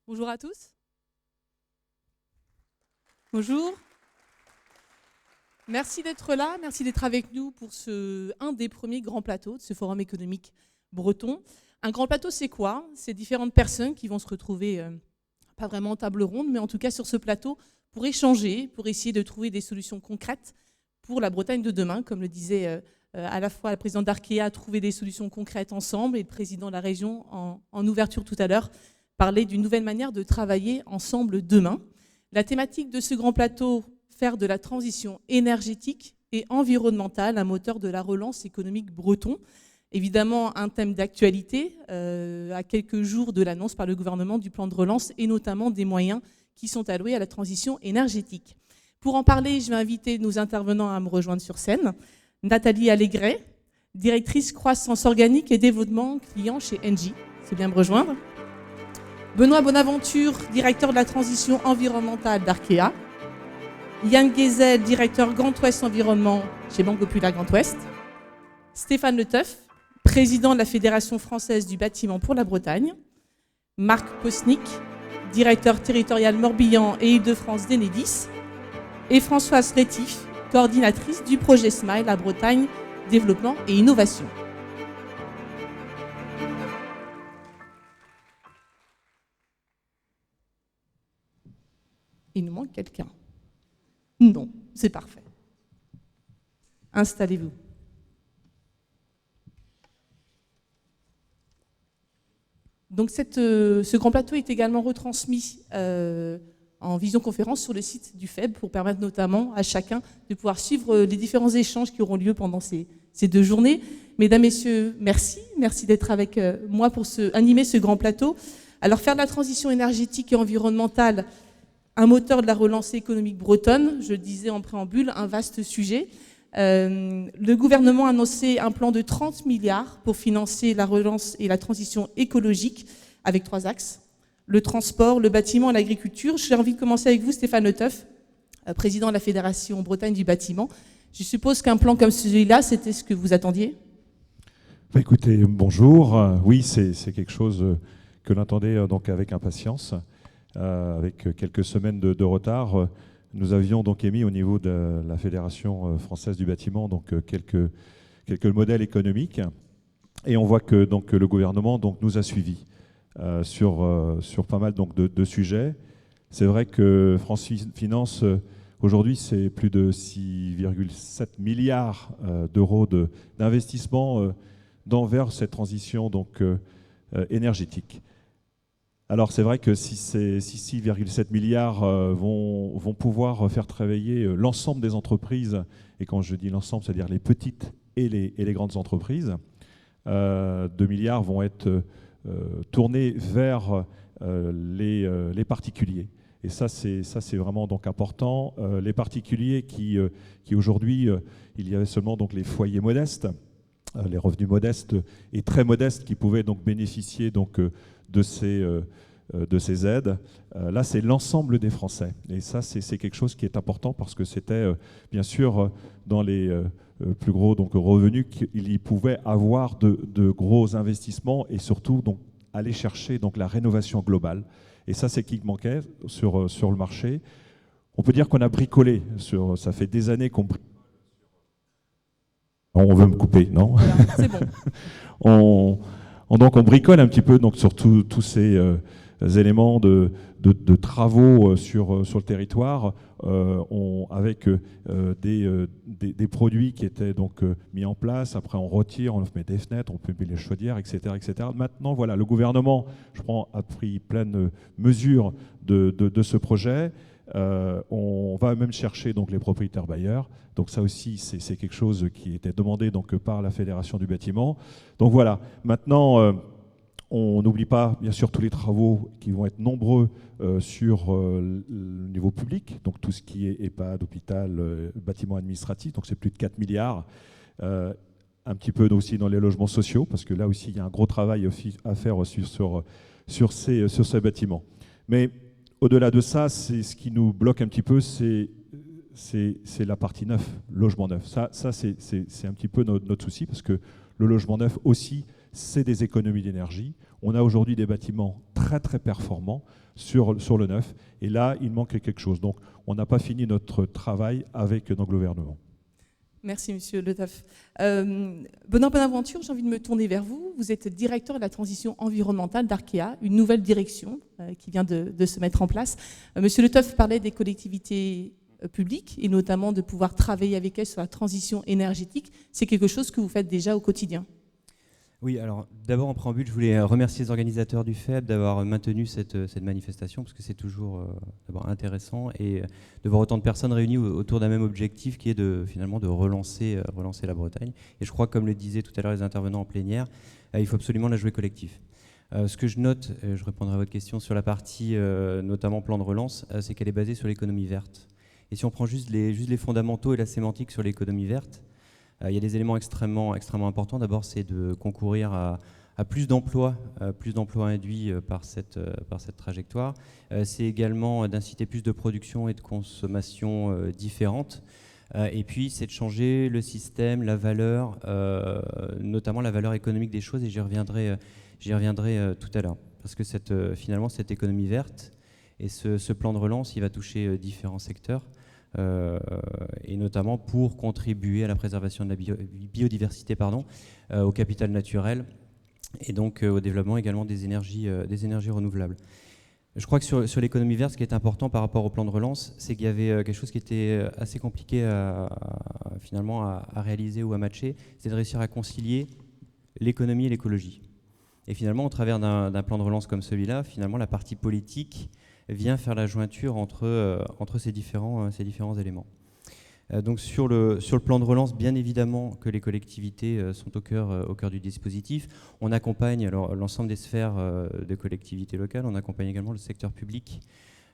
Bonjour à tous. Bonjour. Merci d'être là, merci d'être avec nous pour un des premiers grands plateaux de ce forum économique breton. Un grand plateau, c'est quoi? C'est différentes personnes qui vont se retrouver, pas vraiment en table ronde, mais en tout cas sur ce plateau pour échanger, pour essayer de trouver des solutions concrètes pour la Bretagne de demain, comme le disait à la fois la présidente d'Arkea, trouver des solutions concrètes ensemble, et le président de la région en ouverture tout à l'heure, parler d'une nouvelle manière de travailler ensemble demain. La thématique de ce grand plateau, faire de la transition énergétique et environnementale un moteur de la relance économique breton. Évidemment, un thème d'actualité à quelques jours de l'annonce par le gouvernement du plan de relance et notamment des moyens qui sont alloués à la transition énergétique. Pour en parler, je vais inviter nos intervenants à me rejoindre sur scène. Nathalie Allégret, directrice croissance organique et développement client chez Engie. C'est bien me rejoindre. Benoît Bonaventure, directeur de la transition environnementale d'Arkea. Yann Guézel, directeur Grand Ouest Environnement chez Banque Populaire Grand Ouest. Stéphane Le Teuf, président de la Fédération française du bâtiment pour la Bretagne. Marc Posnick, directeur territorial Morbihan et Île-de-France d'Enedis. Et Françoise Rétif, coordinatrice du projet SMILE à Bretagne, développement et innovation. Il nous manque quelqu'un. Non, c'est parfait. Installez-vous. Donc ce grand plateau est également retransmis en visioconférence sur le site du FEB pour permettre notamment à chacun de pouvoir suivre les différents échanges qui auront lieu pendant ces 2 journées. Mesdames, Messieurs, merci. Merci d'être avec moi pour animer ce grand plateau. Alors, faire de la transition énergétique et environnementale un moteur de la relance économique bretonne, je le disais en préambule, un vaste sujet. Le gouvernement a annoncé un plan de 30 milliards pour financer la relance et la transition écologique avec 3 axes, le transport, le bâtiment et l'agriculture. J'ai envie de commencer avec vous, Stéphane Le Teuf, président de la Fédération Bretagne du bâtiment. Je suppose qu'un plan comme celui-là, c'était ce que vous attendiez? Écoutez, bonjour. Oui, c'est quelque chose que l'on attendait donc avec impatience. Avec quelques semaines de retard, nous avions donc émis au niveau de la Fédération française du bâtiment donc quelques modèles économiques, et on voit que donc le gouvernement donc nous a suivis sur pas mal donc de sujets. C'est vrai que France Finance aujourd'hui c'est plus de 6,7 milliards d'euros d'investissement vers cette transition donc énergétique. Alors c'est vrai que si ces 6,7 milliards vont pouvoir faire travailler l'ensemble des entreprises, et quand je dis l'ensemble, c'est-à-dire les petites et les grandes entreprises, 2 milliards vont être tournés vers les particuliers. Et ça c'est vraiment donc important. Les particuliers qui aujourd'hui, il y avait seulement donc les foyers modestes, les revenus modestes et très modestes qui pouvaient donc bénéficier donc de ces aides. Là, c'est l'ensemble des Français. Et ça, c'est quelque chose qui est important parce que c'était, bien sûr, dans les plus gros donc, revenus qu'il y pouvait avoir de gros investissements et surtout donc, aller chercher donc, la rénovation globale. Et ça, c'est qui manquait sur le marché. On peut dire qu'on a bricolé. Ça fait des années qu'on bricole. On veut me couper, non? Voilà, c'est bon. Donc on bricole un petit peu donc, sur tous ces éléments de travaux sur le territoire avec des produits qui étaient donc mis en place. Après on retire, on met des fenêtres, on peut mettre les chaudières, etc., etc. Maintenant voilà, le gouvernement, je crois, a pris pleine mesure de ce projet. On va même chercher donc les propriétaires bailleurs. Donc ça aussi, c'est quelque chose qui était demandé donc par la Fédération du bâtiment. Donc voilà, maintenant, on n'oublie pas bien sûr tous les travaux qui vont être nombreux sur le niveau public, donc tout ce qui est EHPAD, hôpital, bâtiment administratif, donc c'est plus de 4 milliards. Un petit peu aussi dans les logements sociaux, parce que là aussi, il y a un gros travail à faire sur ces bâtiments. Mais au-delà de ça, c'est ce qui nous bloque un petit peu, c'est c'est la partie neuf, logement neuf. Ça c'est un petit peu notre souci, parce que le logement neuf aussi, c'est des économies d'énergie. On a aujourd'hui des bâtiments très très performants sur le neuf, et là, il manque quelque chose. Donc, on n'a pas fini notre travail avec le gouvernement. Merci, Monsieur Le Teuf. Benoît Bonaventure, j'ai envie de me tourner vers vous. Vous êtes directeur de la transition environnementale d'Arkea, une nouvelle direction qui vient de se mettre en place. Monsieur Le Teuf parlait des collectivités publiques et notamment de pouvoir travailler avec elles sur la transition énergétique. C'est quelque chose que vous faites déjà au quotidien. Oui, alors d'abord en préambule, je voulais remercier les organisateurs du FEB d'avoir maintenu cette manifestation, parce que c'est toujours d'abord intéressant, et de voir autant de personnes réunies autour d'un même objectif qui est finalement de relancer la Bretagne. Et je crois, comme le disaient tout à l'heure les intervenants en plénière, il faut absolument la jouer collectif. Ce que je note, je répondrai à votre question sur la partie notamment plan de relance, c'est qu'elle est basée sur l'économie verte. Et si on prend juste les fondamentaux et la sémantique sur l'économie verte, il y a des éléments extrêmement importants. D'abord, c'est de concourir à plus d'emplois induits par cette trajectoire. C'est également d'inciter plus de production et de consommation différentes. Et puis, c'est de changer le système, la valeur, notamment la valeur économique des choses, et j'y reviendrai tout à l'heure. Parce que finalement, cette économie verte et ce plan de relance, il va toucher différents secteurs. Et notamment pour contribuer à la préservation de la biodiversité, au capital naturel, et donc au développement également des énergies renouvelables. Je crois que sur l'économie verte, ce qui est important par rapport au plan de relance, c'est qu'il y avait quelque chose qui était assez compliqué finalement à réaliser ou à matcher, c'est de réussir à concilier l'économie et l'écologie. Et finalement, au travers d'un plan de relance comme celui-là, finalement, la partie politique vient faire la jointure entre ces différents éléments. Donc sur le plan de relance, bien évidemment que les collectivités sont au cœur du dispositif. On accompagne l'ensemble des sphères de collectivités locales, on accompagne également le secteur public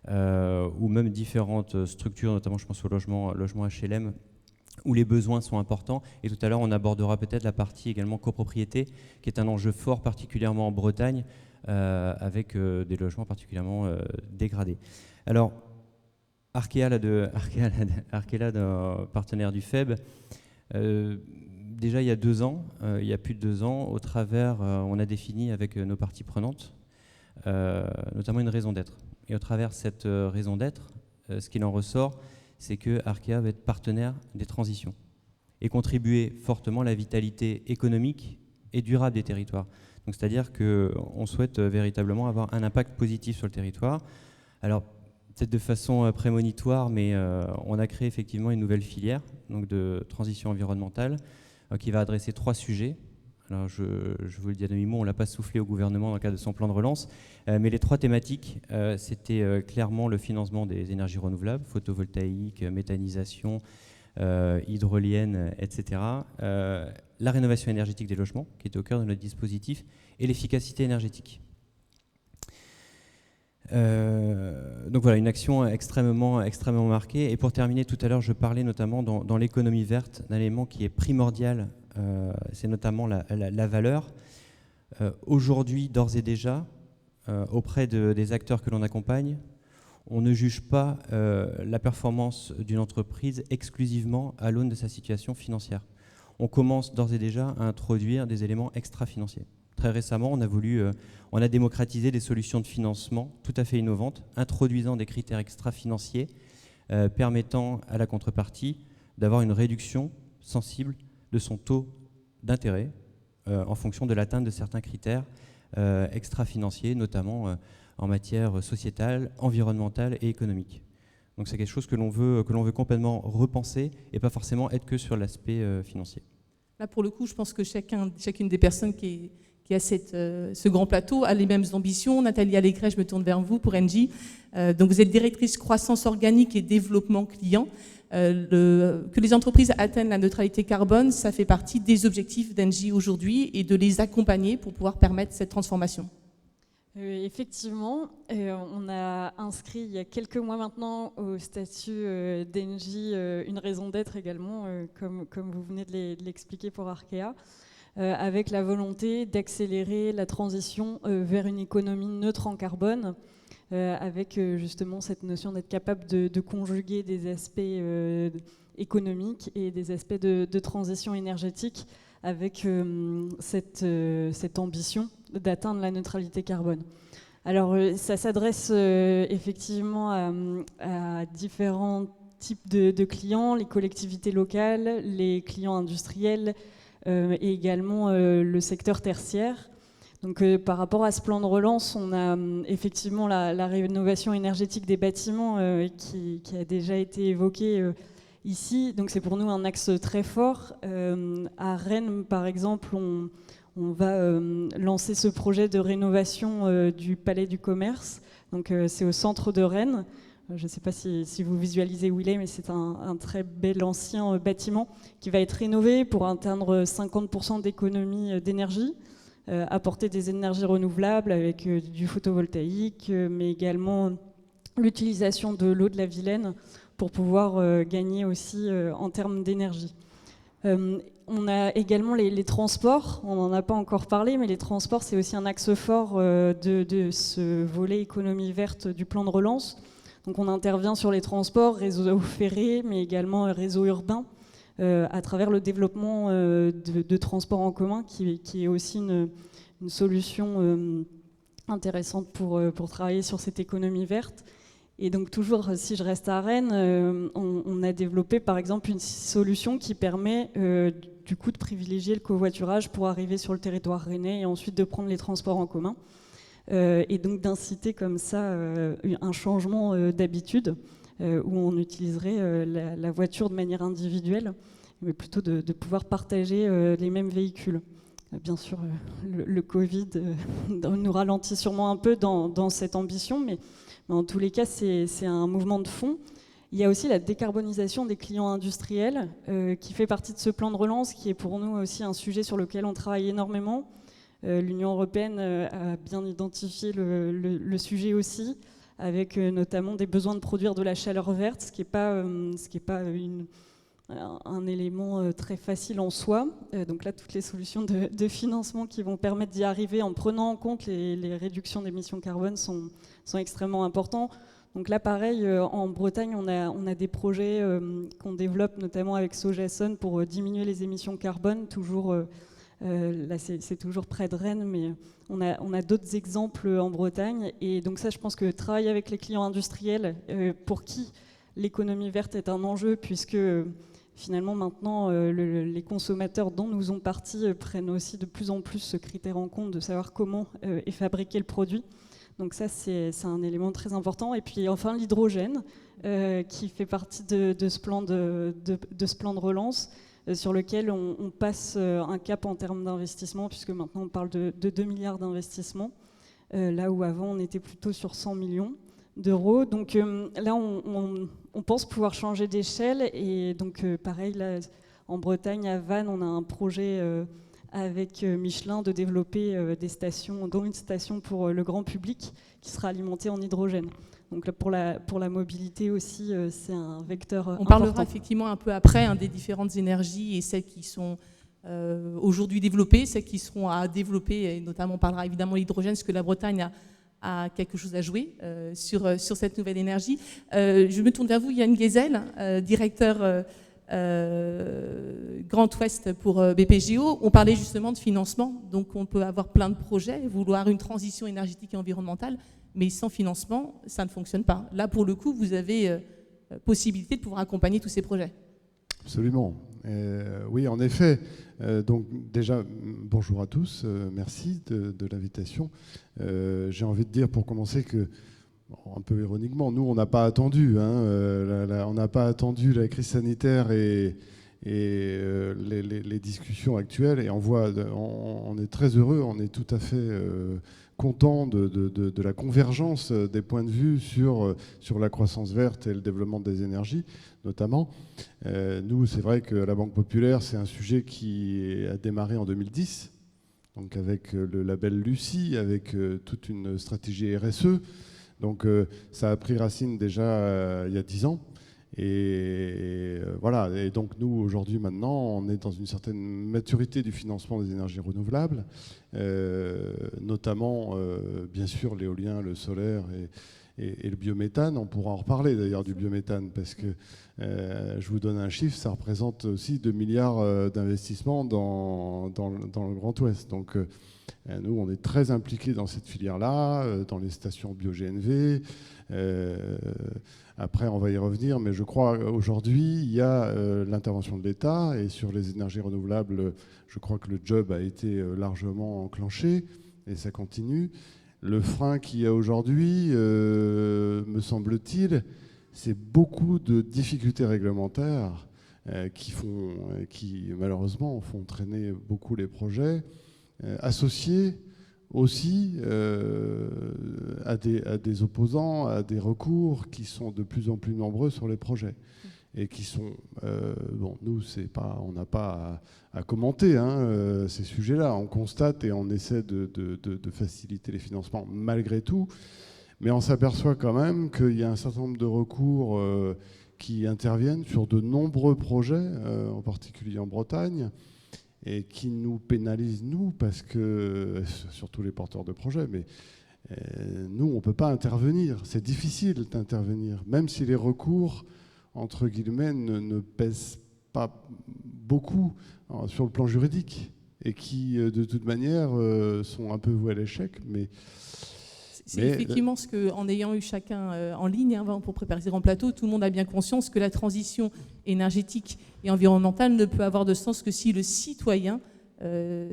ou même différentes structures, notamment je pense au logement HLM, où les besoins sont importants. Et tout à l'heure, on abordera peut-être la partie également copropriété, qui est un enjeu fort, particulièrement en Bretagne, avec des logements particulièrement dégradés. Alors, Arkea, partenaire du FEB, déjà il y a plus de 2 ans, au travers, on a défini avec nos parties prenantes, notamment une raison d'être. Et au travers de cette raison d'être, ce qu'il en ressort, c'est que Arkea va être partenaire des transitions et contribuer fortement à la vitalité économique et durable des territoires. Donc, c'est-à-dire qu'on souhaite véritablement avoir un impact positif sur le territoire. Alors, peut-être de façon prémonitoire, mais on a créé effectivement une nouvelle filière donc de transition environnementale qui va adresser 3 sujets. Alors, je vous le dis à demi-mot, on ne l'a pas soufflé au gouvernement dans le cadre de son plan de relance, mais les 3 thématiques, c'était clairement le financement des énergies renouvelables, photovoltaïque, méthanisation, hydrolienne, etc. La rénovation énergétique des logements, qui est au cœur de notre dispositif, et l'efficacité énergétique. Donc voilà, une action extrêmement marquée. Et pour terminer, tout à l'heure, je parlais notamment dans l'économie verte d'un élément qui est primordial, c'est notamment la valeur. Aujourd'hui, d'ores et déjà, auprès des acteurs que l'on accompagne, on ne juge pas la performance d'une entreprise exclusivement à l'aune de sa situation financière. On commence d'ores et déjà à introduire des éléments extra-financiers. Très récemment, on a démocratisé des solutions de financement tout à fait innovantes, introduisant des critères extra-financiers permettant à la contrepartie d'avoir une réduction sensible de son taux d'intérêt en fonction de l'atteinte de certains critères extra-financiers, notamment en matière sociétale, environnementale et économique. Donc c'est quelque chose que l'on veut complètement repenser et pas forcément être que sur l'aspect financier. Là, pour le coup, je pense que chacune des personnes qui a ce grand plateau a les mêmes ambitions. Nathalie Allégret, je me tourne vers vous pour Engie. Donc vous êtes directrice croissance organique et développement client. Que les entreprises atteignent la neutralité carbone, ça fait partie des objectifs d'Engie aujourd'hui et de les accompagner pour pouvoir permettre cette transformation. Effectivement, on a inscrit il y a quelques mois maintenant au statut d'Engie une raison d'être également, comme vous venez de l'expliquer pour Arkea, avec la volonté d'accélérer la transition vers une économie neutre en carbone, avec justement cette notion d'être capable de conjuguer des aspects économiques et des aspects de transition énergétique avec cette ambition d'atteindre la neutralité carbone. Alors ça s'adresse effectivement à différents types de clients, les collectivités locales, les clients industriels et également le secteur tertiaire. Donc par rapport à ce plan de relance, on a effectivement la rénovation énergétique des bâtiments qui a déjà été évoquée ici. Donc c'est pour nous un axe très fort. À Rennes, par exemple, on va lancer ce projet de rénovation du Palais du Commerce. Donc c'est au centre de Rennes. Je ne sais pas si vous visualisez où il est, mais c'est un très bel ancien bâtiment qui va être rénové pour atteindre 50% d'économie d'énergie, apporter des énergies renouvelables avec du photovoltaïque, mais également l'utilisation de l'eau de la Vilaine pour pouvoir gagner aussi en termes d'énergie. On a également les transports, on n'en a pas encore parlé, mais les transports, c'est aussi un axe fort de ce volet économie verte du plan de relance. Donc on intervient sur les transports, réseaux ferrés, mais également réseaux urbains, à travers le développement de transports en commun, qui est aussi une solution intéressante pour travailler sur cette économie verte. Et donc toujours, si je reste à Rennes, on a développé par exemple une solution qui permet du coup de privilégier le covoiturage pour arriver sur le territoire rennais et ensuite de prendre les transports en commun. Et donc d'inciter comme ça un changement d'habitude où on utiliserait la voiture de manière individuelle, mais plutôt de pouvoir partager les mêmes véhicules. Bien sûr, le Covid nous ralentit sûrement un peu dans cette ambition, mais en tous les cas, c'est un mouvement de fond. Il y a aussi la décarbonisation des clients industriels qui fait partie de ce plan de relance, qui est pour nous aussi un sujet sur lequel on travaille énormément. L'Union européenne a bien identifié le sujet aussi, avec notamment des besoins de produire de la chaleur verte, ce qui n'est pas un élément très facile en soi. Donc là, toutes les solutions de financement qui vont permettre d'y arriver en prenant en compte les réductions d'émissions carbone sont extrêmement importantes. Donc là, pareil, en Bretagne, on a des projets qu'on développe notamment avec Sojason pour diminuer les émissions carbone, toujours... là, c'est toujours près de Rennes, mais on a d'autres exemples en Bretagne. Et donc ça, je pense que travailler avec les clients industriels, pour qui l'économie verte est un enjeu, puisque finalement maintenant, les consommateurs dont nous sommes partis prennent aussi de plus en plus ce critère en compte de savoir comment est fabriqué le produit. Donc ça, c'est un élément très important. Et puis enfin, l'hydrogène, qui fait partie de ce plan de relance, sur lequel on passe un cap en termes d'investissement, puisque maintenant on parle de 2 milliards d'investissements, là où avant on était plutôt sur 100 millions d'euros. Donc là, on pense pouvoir changer d'échelle. Et donc pareil, là, en Bretagne, à Vannes, on a un projet avec Michelin de développer des stations, dont une station pour le grand public qui sera alimentée en hydrogène. Donc là, pour la mobilité aussi, c'est un vecteur important. On parlera effectivement un peu après des différentes énergies et celles qui sont aujourd'hui développées, celles qui seront à développer, et notamment on parlera évidemment de l'hydrogène, parce que la Bretagne a quelque chose à jouer sur cette nouvelle énergie. Je me tourne vers vous, Yann Guézel, directeur Grand Ouest pour BPGO. On parlait justement de financement, donc on peut avoir plein de projets, vouloir une transition énergétique et environnementale, mais sans financement, ça ne fonctionne pas. Là, pour le coup, vous avez possibilité de pouvoir accompagner tous ces projets. Absolument. Oui, en effet. Donc déjà, bonjour à tous. Merci de l'invitation. J'ai envie de dire pour commencer que, un peu ironiquement, nous, on n'a pas attendu. On n'a pas attendu la crise sanitaire et les discussions actuelles. Et on est très heureux, on est tout à fait content de la convergence des points de vue sur la croissance verte et le développement des énergies, notamment. Nous, c'est vrai que la Banque Populaire, c'est un sujet qui a démarré en 2010, donc avec le label Lucie, avec toute une stratégie RSE. Donc ça a pris racine déjà il y a 10 ans. Et voilà. Et donc nous, aujourd'hui, maintenant, on est dans une certaine maturité du financement des énergies renouvelables, notamment, bien sûr, l'éolien, le solaire Et le biométhane, on pourra en reparler d'ailleurs du biométhane, parce que je vous donne un chiffre, ça représente aussi 2 milliards d'investissements dans le Grand Ouest. Donc nous, on est très impliqués dans cette filière-là, dans les stations bio-GNV. Après, on va y revenir, mais je crois qu'aujourd'hui, il y a l'intervention de l'État, et sur les énergies renouvelables, je crois que le job a été largement enclenché, et ça continue. Le frein qu'il y a aujourd'hui, me semble-t-il, c'est beaucoup de difficultés réglementaires qui malheureusement font traîner beaucoup les projets, associés aussi à des opposants, à des recours qui sont de plus en plus nombreux sur les projets et qui sont... bon, nous, on n'a pas à commenter ces sujets-là. On constate et on essaie de faciliter les financements malgré tout, mais on s'aperçoit quand même qu'il y a un certain nombre de recours qui interviennent sur de nombreux projets, en particulier en Bretagne, et qui nous pénalisent, nous, parce que, surtout les porteurs de projets, mais nous, on ne peut pas intervenir. C'est difficile d'intervenir, même si les recours, entre guillemets, ne pèsent pas beaucoup sur le plan juridique, et qui, de toute manière, sont un peu voués à l'échec. C'est effectivement ce qu'en ayant eu chacun en ligne pour préparer ces grands plateaux, tout le monde a bien conscience que la transition énergétique et environnementale ne peut avoir de sens que si le citoyen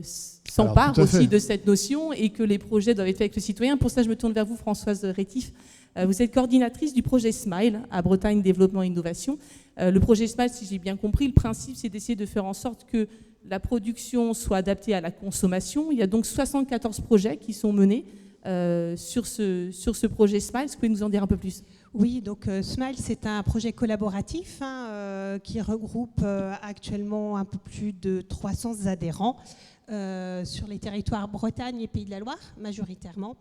s'empare aussi de cette notion et que les projets doivent être faits avec le citoyen. Pour ça, je me tourne vers vous, Françoise Rétif. Vous êtes coordinatrice du projet SMILE à Bretagne Développement et Innovation. Le projet SMILE, si j'ai bien compris, le principe, c'est d'essayer de faire en sorte que la production soit adaptée à la consommation. Il y a donc 74 projets qui sont menés sur ce projet SMILE. Est-ce que vous pouvez nous en dire un peu plus ? Oui, donc SMILE, c'est un projet collaboratif qui regroupe actuellement un peu plus de 300 adhérents sur les territoires Bretagne et Pays de la Loire, majoritairement.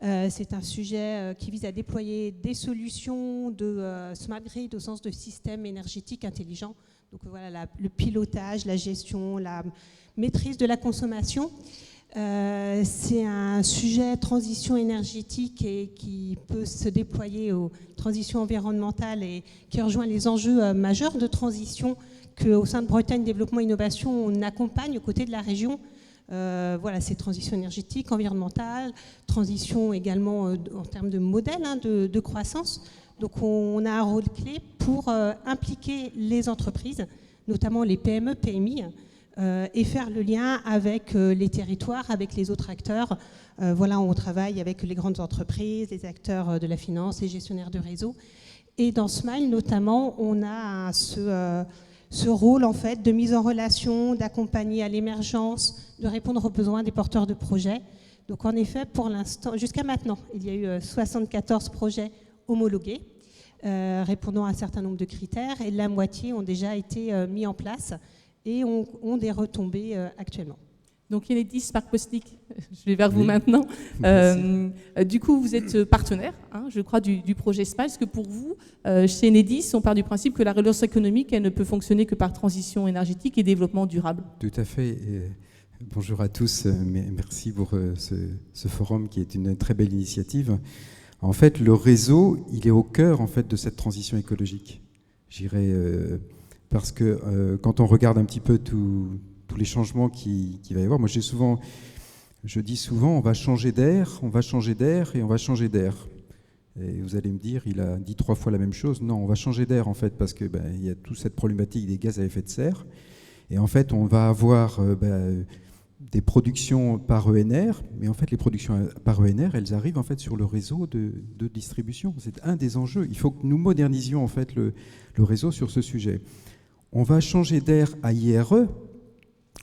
C'est un sujet qui vise à déployer des solutions de smart grid au sens de système énergétique intelligent. Donc voilà, le pilotage, la gestion, la maîtrise de la consommation. C'est un sujet transition énergétique et qui peut se déployer aux transitions environnementales et qui rejoint les enjeux majeurs de transition qu'au sein de Bretagne Développement et Innovation, on accompagne aux côtés de la région. Voilà, c'est transition énergétique, environnementale, transition également en termes de modèle de croissance. Donc on a un rôle clé pour impliquer les entreprises, notamment les PME, PMI, et faire le lien avec les territoires, avec les autres acteurs. Voilà, on travaille avec les grandes entreprises, les acteurs de la finance, les gestionnaires de réseau. Et dans SMILE, notamment, on a ce rôle en fait, de mise en relation, d'accompagner à l'émergence, de répondre aux besoins des porteurs de projets. Donc en effet, pour l'instant, jusqu'à maintenant, il y a eu 74 projets homologués, répondant à un certain nombre de critères, et la moitié ont déjà été mis en place et ont des retombées actuellement. Donc Enedis, Marc Postnik, je vais vers vous maintenant. Du coup, vous êtes partenaire, je crois, du projet SMILE. Est-ce que pour vous, chez Enedis, on part du principe que la relance économique, elle ne peut fonctionner que par transition énergétique et développement durable ? Tout à fait. Et bonjour à tous. Merci pour ce forum qui est une très belle initiative. En fait, le réseau, il est au cœur en fait, de cette transition écologique. J'irais... parce que quand on regarde un petit peu tous les changements qu'il va y avoir, moi je dis souvent, on va changer d'air, on va changer d'air et on va changer d'air. Et vous allez me dire, il a dit 3 fois la même chose. Non, on va changer d'air en fait, parce que il y a toute cette problématique des gaz à effet de serre. Et en fait, on va avoir des productions par ENR, mais en fait, les productions par ENR, elles arrivent en fait sur le réseau de distribution. C'est un des enjeux. Il faut que nous modernisions en fait le réseau sur ce sujet. On va changer d'air à IRE.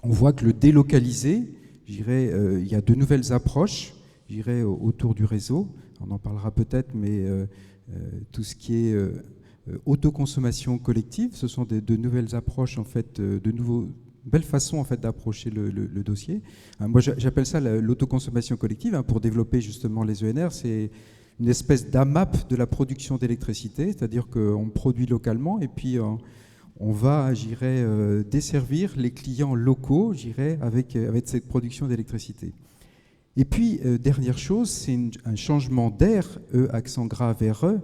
On voit que le délocalisé, il y a de nouvelles approches, autour du réseau. On en parlera peut-être, mais tout ce qui est autoconsommation collective, ce sont de nouvelles approches, en fait, belles façons en fait, d'approcher le dossier. Moi, j'appelle ça l'autoconsommation collective, pour développer justement les ENR. C'est une espèce d'AMAP de la production d'électricité, c'est-à-dire qu'on produit localement et puis on va, desservir les clients locaux, avec cette production d'électricité. Et puis, dernière chose, c'est un changement d'air, E accent grave RE,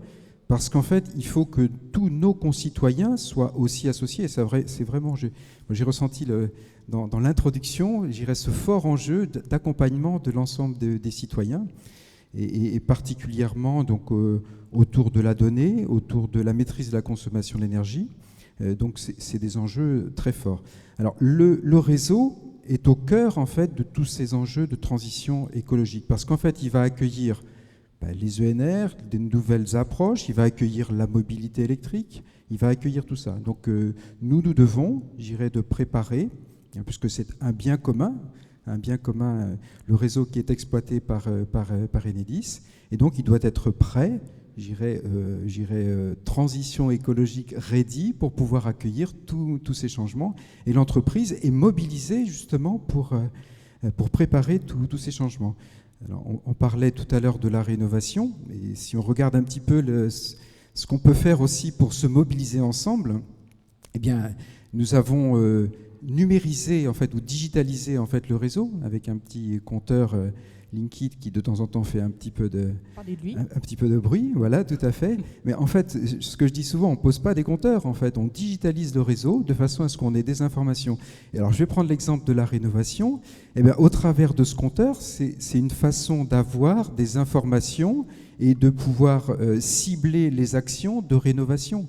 parce qu'en fait, il faut que tous nos concitoyens soient aussi associés. Et c'est vraiment, j'ai ressenti dans l'introduction, j'irais ce fort enjeu d'accompagnement de l'ensemble des citoyens, et particulièrement donc, autour de la donnée, autour de la maîtrise de la consommation de l'énergie. Donc c'est des enjeux très forts. Alors le réseau est au cœur en fait de tous ces enjeux de transition écologique, parce qu'en fait il va accueillir les ENR, des nouvelles approches, il va accueillir la mobilité électrique, il va accueillir tout ça. Donc nous devons, j'irais, de préparer, puisque c'est un bien commun, le réseau qui est exploité par Enedis, et donc il doit être prêt, j'irais, transition écologique ready pour pouvoir accueillir tous ces changements. Et l'entreprise est mobilisée justement pour préparer tous ces changements. Alors, on parlait tout à l'heure de la rénovation, et si on regarde un petit peu ce qu'on peut faire aussi pour se mobiliser ensemble, eh bien, nous avons numérisé en fait, ou digitalisé en fait, le réseau avec un petit compteur Linkit qui de temps en temps fait un petit peu de bruit, voilà, tout à fait. Mais en fait, ce que je dis souvent, on ne pose pas des compteurs, en fait, on digitalise le réseau de façon à ce qu'on ait des informations. Et alors, je vais prendre l'exemple de la rénovation. Eh bien, au travers de ce compteur, c'est une façon d'avoir des informations et de pouvoir cibler les actions de rénovation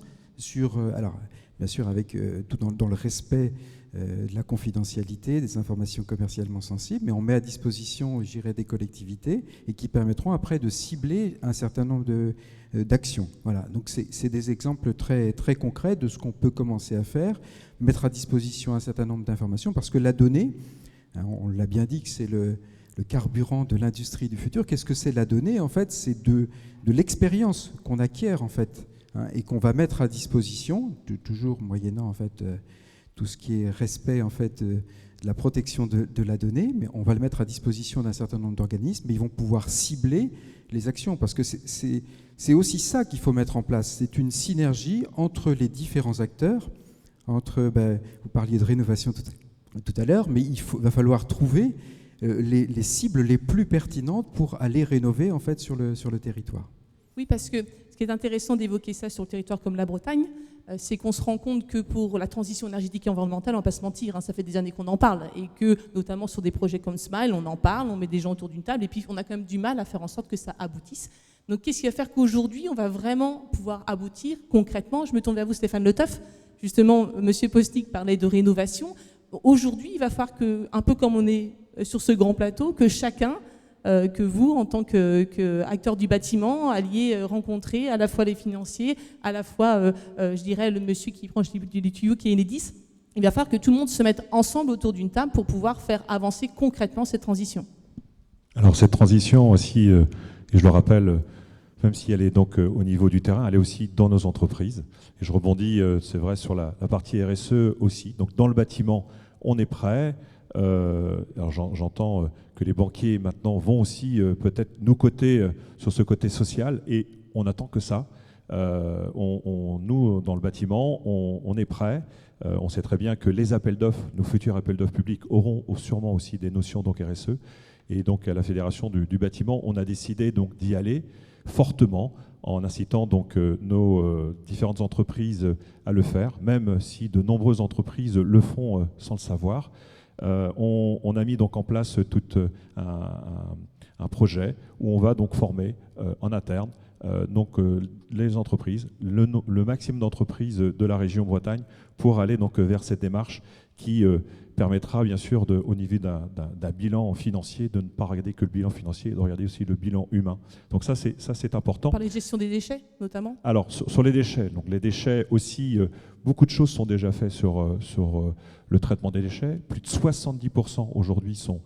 alors, bien sûr, avec tout dans le respect de la confidentialité, des informations commercialement sensibles, mais on met à disposition, je dirais, des collectivités et qui permettront après de cibler un certain nombre d'actions. Voilà. Donc c'est des exemples très, très concrets de ce qu'on peut commencer à faire, mettre à disposition un certain nombre d'informations, parce que la donnée, on l'a bien dit que c'est le carburant de l'industrie du futur. Qu'est-ce que c'est la donnée? En fait, c'est de l'expérience qu'on acquiert, en fait, et qu'on va mettre à disposition, toujours moyennant, en fait, tout ce qui est respect en fait, de la protection de la donnée, mais on va le mettre à disposition d'un certain nombre d'organismes, et ils vont pouvoir cibler les actions, parce que c'est aussi ça qu'il faut mettre en place. C'est une synergie entre les différents acteurs, vous parliez de rénovation tout à l'heure, mais va falloir trouver les cibles les plus pertinentes pour aller rénover en fait, sur le territoire. Oui, parce que ce qui est intéressant d'évoquer ça sur le territoire comme la Bretagne, c'est qu'on se rend compte que pour la transition énergétique et environnementale, on ne va pas se mentir, ça fait des années qu'on en parle, et que notamment sur des projets comme Smile, on en parle, on met des gens autour d'une table, et puis on a quand même du mal à faire en sorte que ça aboutisse. Donc qu'est-ce qui va faire qu'aujourd'hui, on va vraiment pouvoir aboutir concrètement? Je me tourne vers vous, Stéphane Le Teuf. Justement, Monsieur Postic parlait de rénovation. Aujourd'hui, il va falloir que, un peu comme on est sur ce grand plateau, que chacun, que vous, en tant qu'acteur du bâtiment, alliez rencontrer à la fois les financiers, à la fois, je dirais, le monsieur qui prend les tuyaux, qui est Enedis. Il va falloir que tout le monde se mette ensemble autour d'une table pour pouvoir faire avancer concrètement cette transition. Alors cette transition aussi, et je le rappelle, même si elle est donc au niveau du terrain, elle est aussi dans nos entreprises. Et je rebondis, c'est vrai, sur la partie RSE aussi. Donc dans le bâtiment, on est prêt. Alors j'entends que les banquiers maintenant vont aussi peut-être nous coter sur ce côté social, et on n'attend que ça. Nous, dans le bâtiment, on est prêts. On sait très bien que les appels d'offres, nos futurs appels d'offres publics, auront sûrement aussi des notions donc RSE. Et donc à la Fédération du bâtiment, on a décidé donc d'y aller fortement, en incitant donc nos différentes entreprises à le faire, même si de nombreuses entreprises le font sans le savoir. On a mis donc en place tout un projet où on va donc former en interne les entreprises, le maximum d'entreprises de la région Bretagne, pour aller donc vers cette démarche qui permettra bien sûr au niveau d'un bilan financier de ne pas regarder que le bilan financier, de regarder aussi le bilan humain. Donc ça c'est important. Par les gestions des déchets notamment. Alors sur les déchets, donc les déchets aussi, beaucoup de choses sont déjà faites sur le traitement des déchets. Plus de 70% aujourd'hui sont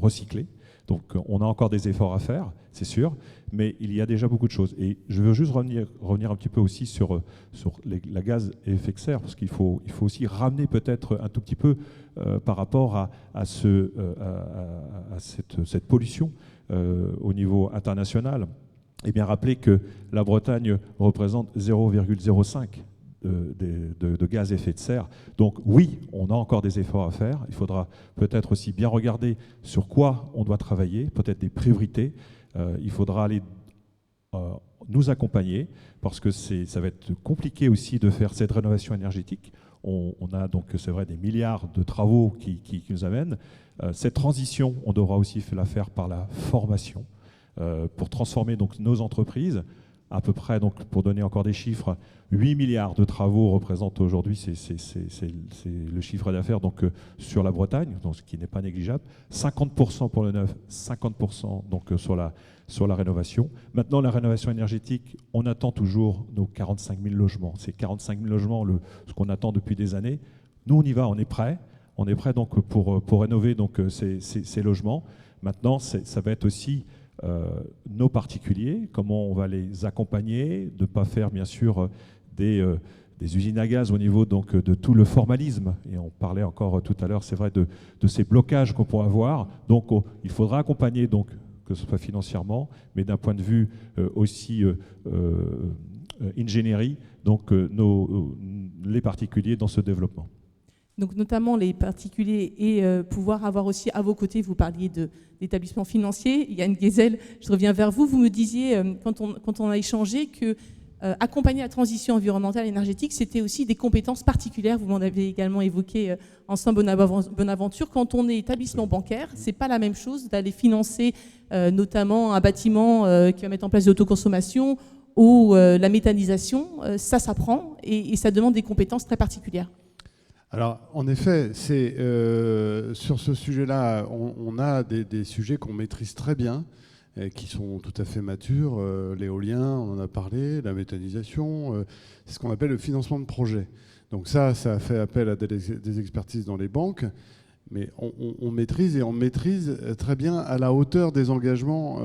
recyclés. Donc on a encore des efforts à faire, c'est sûr, mais il y a déjà beaucoup de choses. Et je veux juste revenir un petit peu aussi sur la gaz à effet de serre, parce qu'il faut aussi ramener peut-être un tout petit peu par rapport à cette pollution au niveau international. Et bien rappeler que la Bretagne représente 0,05 de gaz à effet de serre. Donc oui, on a encore des efforts à faire. Il faudra peut-être aussi bien regarder sur quoi on doit travailler, peut-être des priorités. Il faudra aller nous accompagner parce que ça va être compliqué aussi de faire cette rénovation énergétique. On a donc, c'est vrai, des milliards de travaux qui nous amènent. Cette transition, on devra aussi la faire par la formation pour transformer donc nos entreprises. À peu près, donc, pour donner encore des chiffres, 8 milliards de travaux représentent aujourd'hui, c'est le chiffre d'affaires donc, sur la Bretagne, donc, ce qui n'est pas négligeable. 50% pour le neuf, 50% donc, sur la rénovation. Maintenant, la rénovation énergétique, on attend toujours nos 45 000 logements. C'est 45 000 logements, ce qu'on attend depuis des années. Nous, on y va, on est prêt. On est prêt donc, pour rénover donc, ces logements. Maintenant, ça va être aussi nos particuliers, comment on va les accompagner, de ne pas faire bien sûr des usines à gaz au niveau donc, de tout le formalisme. Et on parlait encore tout à l'heure, c'est vrai, de ces blocages qu'on pourrait avoir. Donc il faudra accompagner, donc, que ce soit financièrement, mais d'un point de vue aussi ingénierie, donc les particuliers dans ce développement. Donc notamment les particuliers et pouvoir avoir aussi à vos côtés, vous parliez d'établissements financiers. Yann Guézel, je reviens vers vous. Vous me disiez, quand on a échangé, que accompagner la transition environnementale et énergétique, c'était aussi des compétences particulières. Vous m'en avez également évoqué ensemble Bonaventure. Quand on est établissement bancaire, c'est pas la même chose d'aller financer notamment un bâtiment qui va mettre en place de l'autoconsommation ou la méthanisation. Ça s'apprend et ça demande des compétences très particulières. Alors, en effet, sur ce sujet-là, on a des sujets qu'on maîtrise très bien, et qui sont tout à fait matures. L'éolien, on en a parlé, la méthanisation, c'est ce qu'on appelle le financement de projet. Donc ça fait appel à des expertises dans les banques, mais on maîtrise, et on maîtrise très bien à la hauteur des engagements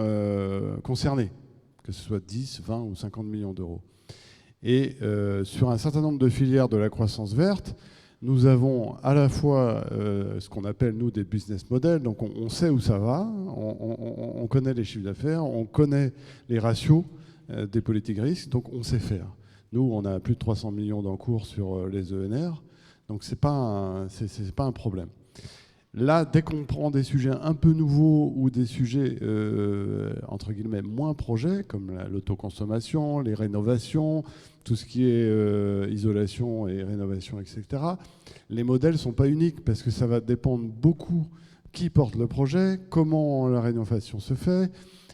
concernés, que ce soit 10, 20 ou 50 millions d'euros. Et sur un certain nombre de filières de la croissance verte, nous avons à la fois ce qu'on appelle, nous, des business models. Donc, on sait où ça va, on connaît les chiffres d'affaires, on connaît les ratios des politiques risques, donc on sait faire. Nous, on a plus de 300 millions d'encours sur les ENR, donc c'est pas un problème. Là, dès qu'on prend des sujets un peu nouveaux ou des sujets, entre guillemets, moins projets, comme l'autoconsommation, les rénovations, tout ce qui est isolation et rénovation, etc., les modèles ne sont pas uniques parce que ça va dépendre beaucoup qui porte le projet, comment la rénovation se fait,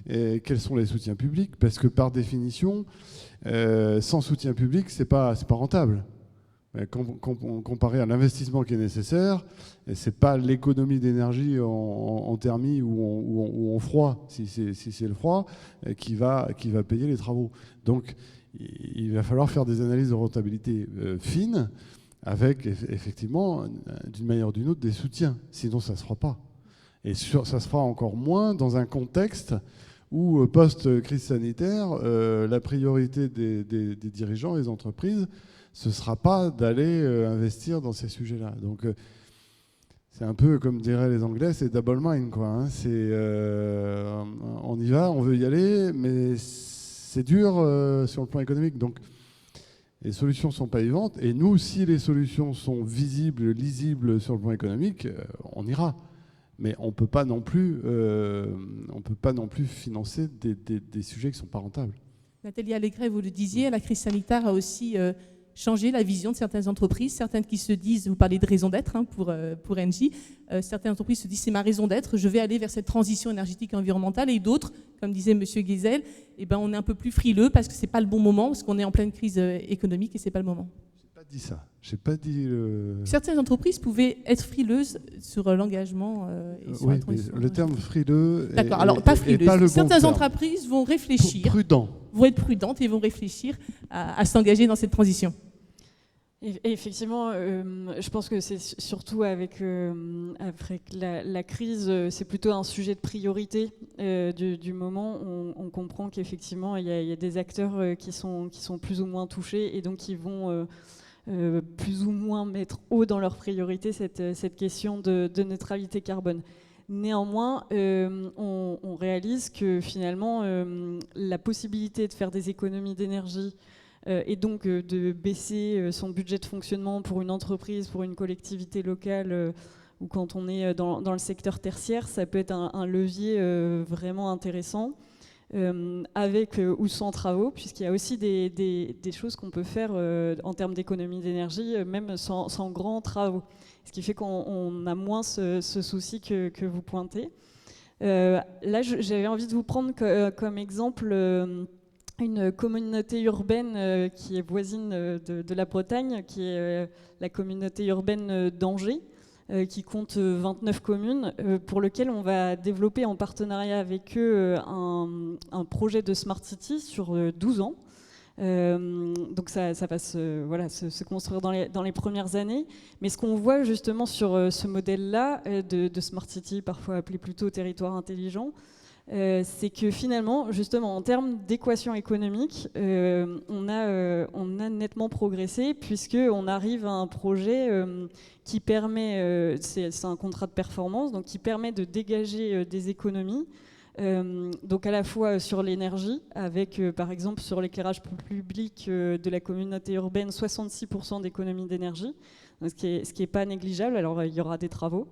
et quels sont les soutiens publics, parce que par définition, sans soutien public, c'est pas rentable. Comparé à l'investissement qui est nécessaire, ce n'est pas l'économie d'énergie en thermie ou en froid, si c'est le froid, qui va payer les travaux. Donc, il va falloir faire des analyses de rentabilité fines, avec effectivement, d'une manière ou d'une autre, des soutiens. Sinon, ça ne se fera pas. Et ça se fera encore moins dans un contexte où, post-crise sanitaire, la priorité des dirigeants et des entreprises, ce ne sera pas d'aller investir dans ces sujets-là. Donc, c'est un peu, comme diraient les Anglais, c'est double mind, quoi. Hein. On y va, on veut y aller, mais c'est dur sur le plan économique. Donc, les solutions ne sont pas évidentes. Et nous, si les solutions sont visibles, lisibles sur le plan économique, on ira. Mais on ne peut pas non plus financer des sujets qui ne sont pas rentables. Nathalie Allégret, vous le disiez, la crise sanitaire a aussi changé la vision de certaines entreprises, certaines qui se disent, vous parlez de raison d'être pour Engie, certaines entreprises se disent c'est ma raison d'être, je vais aller vers cette transition énergétique et environnementale, et d'autres, comme disait M. Guézel, on est un peu plus frileux parce que ce n'est pas le bon moment, parce qu'on est en pleine crise économique et ce n'est pas le moment. Je n'ai pas dit ça. J'ai pas dit Certaines entreprises pouvaient être frileuses sur l'engagement et sur la transition. Le terme frileux. D'accord, alors pas frileux. Pas le certaines bon entreprises vont réfléchir. Vont être prudentes et vont réfléchir à s'engager dans cette transition. Et effectivement, je pense que c'est surtout avec la crise, c'est plutôt un sujet de priorité du moment. On comprend qu'effectivement, il y a des acteurs qui sont plus ou moins touchés et donc qui vont plus ou moins mettre haut dans leur priorité cette question de neutralité carbone. Néanmoins, on réalise que finalement, la possibilité de faire des économies d'énergie et donc de baisser son budget de fonctionnement pour une entreprise, pour une collectivité locale, ou quand on est dans le secteur tertiaire, ça peut être un levier vraiment intéressant, avec ou sans travaux, puisqu'il y a aussi des choses qu'on peut faire en termes d'économie d'énergie, même sans grands travaux. Ce qui fait qu'on a moins ce souci que vous pointez. Là, j'avais envie de vous prendre comme exemple une communauté urbaine qui est voisine de la Bretagne, qui est la communauté urbaine d'Angers, qui compte 29 communes, pour lequel on va développer en partenariat avec eux un projet de Smart City sur 12 ans. Donc ça va se construire dans les premières années. Mais ce qu'on voit justement sur ce modèle-là de Smart City, parfois appelé plutôt territoire intelligent, c'est que finalement, justement, en termes d'équation économique, on a nettement progressé, puisqu'on arrive à un projet qui permet, c'est un contrat de performance, donc qui permet de dégager des économies, donc à la fois sur l'énergie, avec par exemple sur l'éclairage public de la communauté urbaine, 66% d'économie d'énergie, ce qui est pas négligeable. Alors il y aura des travaux,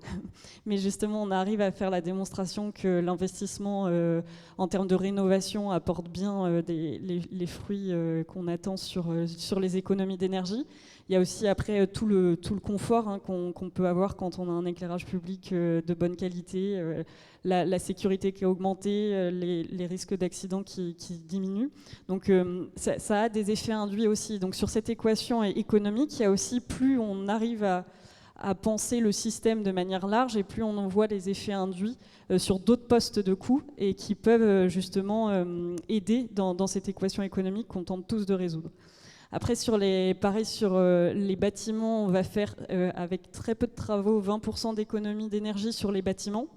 mais justement on arrive à faire la démonstration que l'investissement en termes de rénovation apporte bien les fruits qu'on attend sur les économies d'énergie. Il y a aussi après tout le confort qu'on peut avoir quand on a un éclairage public de bonne qualité, la sécurité qui a augmenté, les risques d'accident qui diminuent. Donc ça a des effets induits aussi. Donc sur cette équation économique, il y a aussi, plus on arrive à penser le système de manière large, et plus on en voit les effets induits sur d'autres postes de coûts, et qui peuvent justement aider dans cette équation économique qu'on tente tous de résoudre. Après, pareil sur les bâtiments, on va faire avec très peu de travaux 20% d'économie d'énergie sur les bâtiments.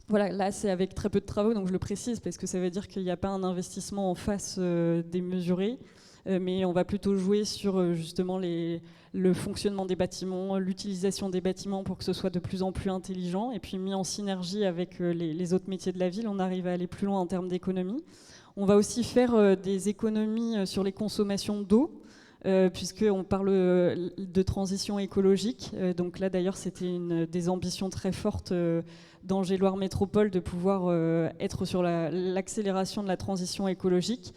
Voilà, là c'est avec très peu de travaux, donc je le précise parce que ça veut dire qu'il n'y a pas un investissement en face démesuré, mais on va plutôt jouer sur justement le fonctionnement des bâtiments, l'utilisation des bâtiments pour que ce soit de plus en plus intelligent, et puis mis en synergie avec les autres métiers de la ville, on arrive à aller plus loin en termes d'économie. On va aussi faire des économies sur les consommations d'eau, puisqu'on parle de transition écologique. Donc là d'ailleurs c'était une des ambitions très fortes d'Angers-Loire Métropole, de pouvoir être sur l'accélération de la transition écologique,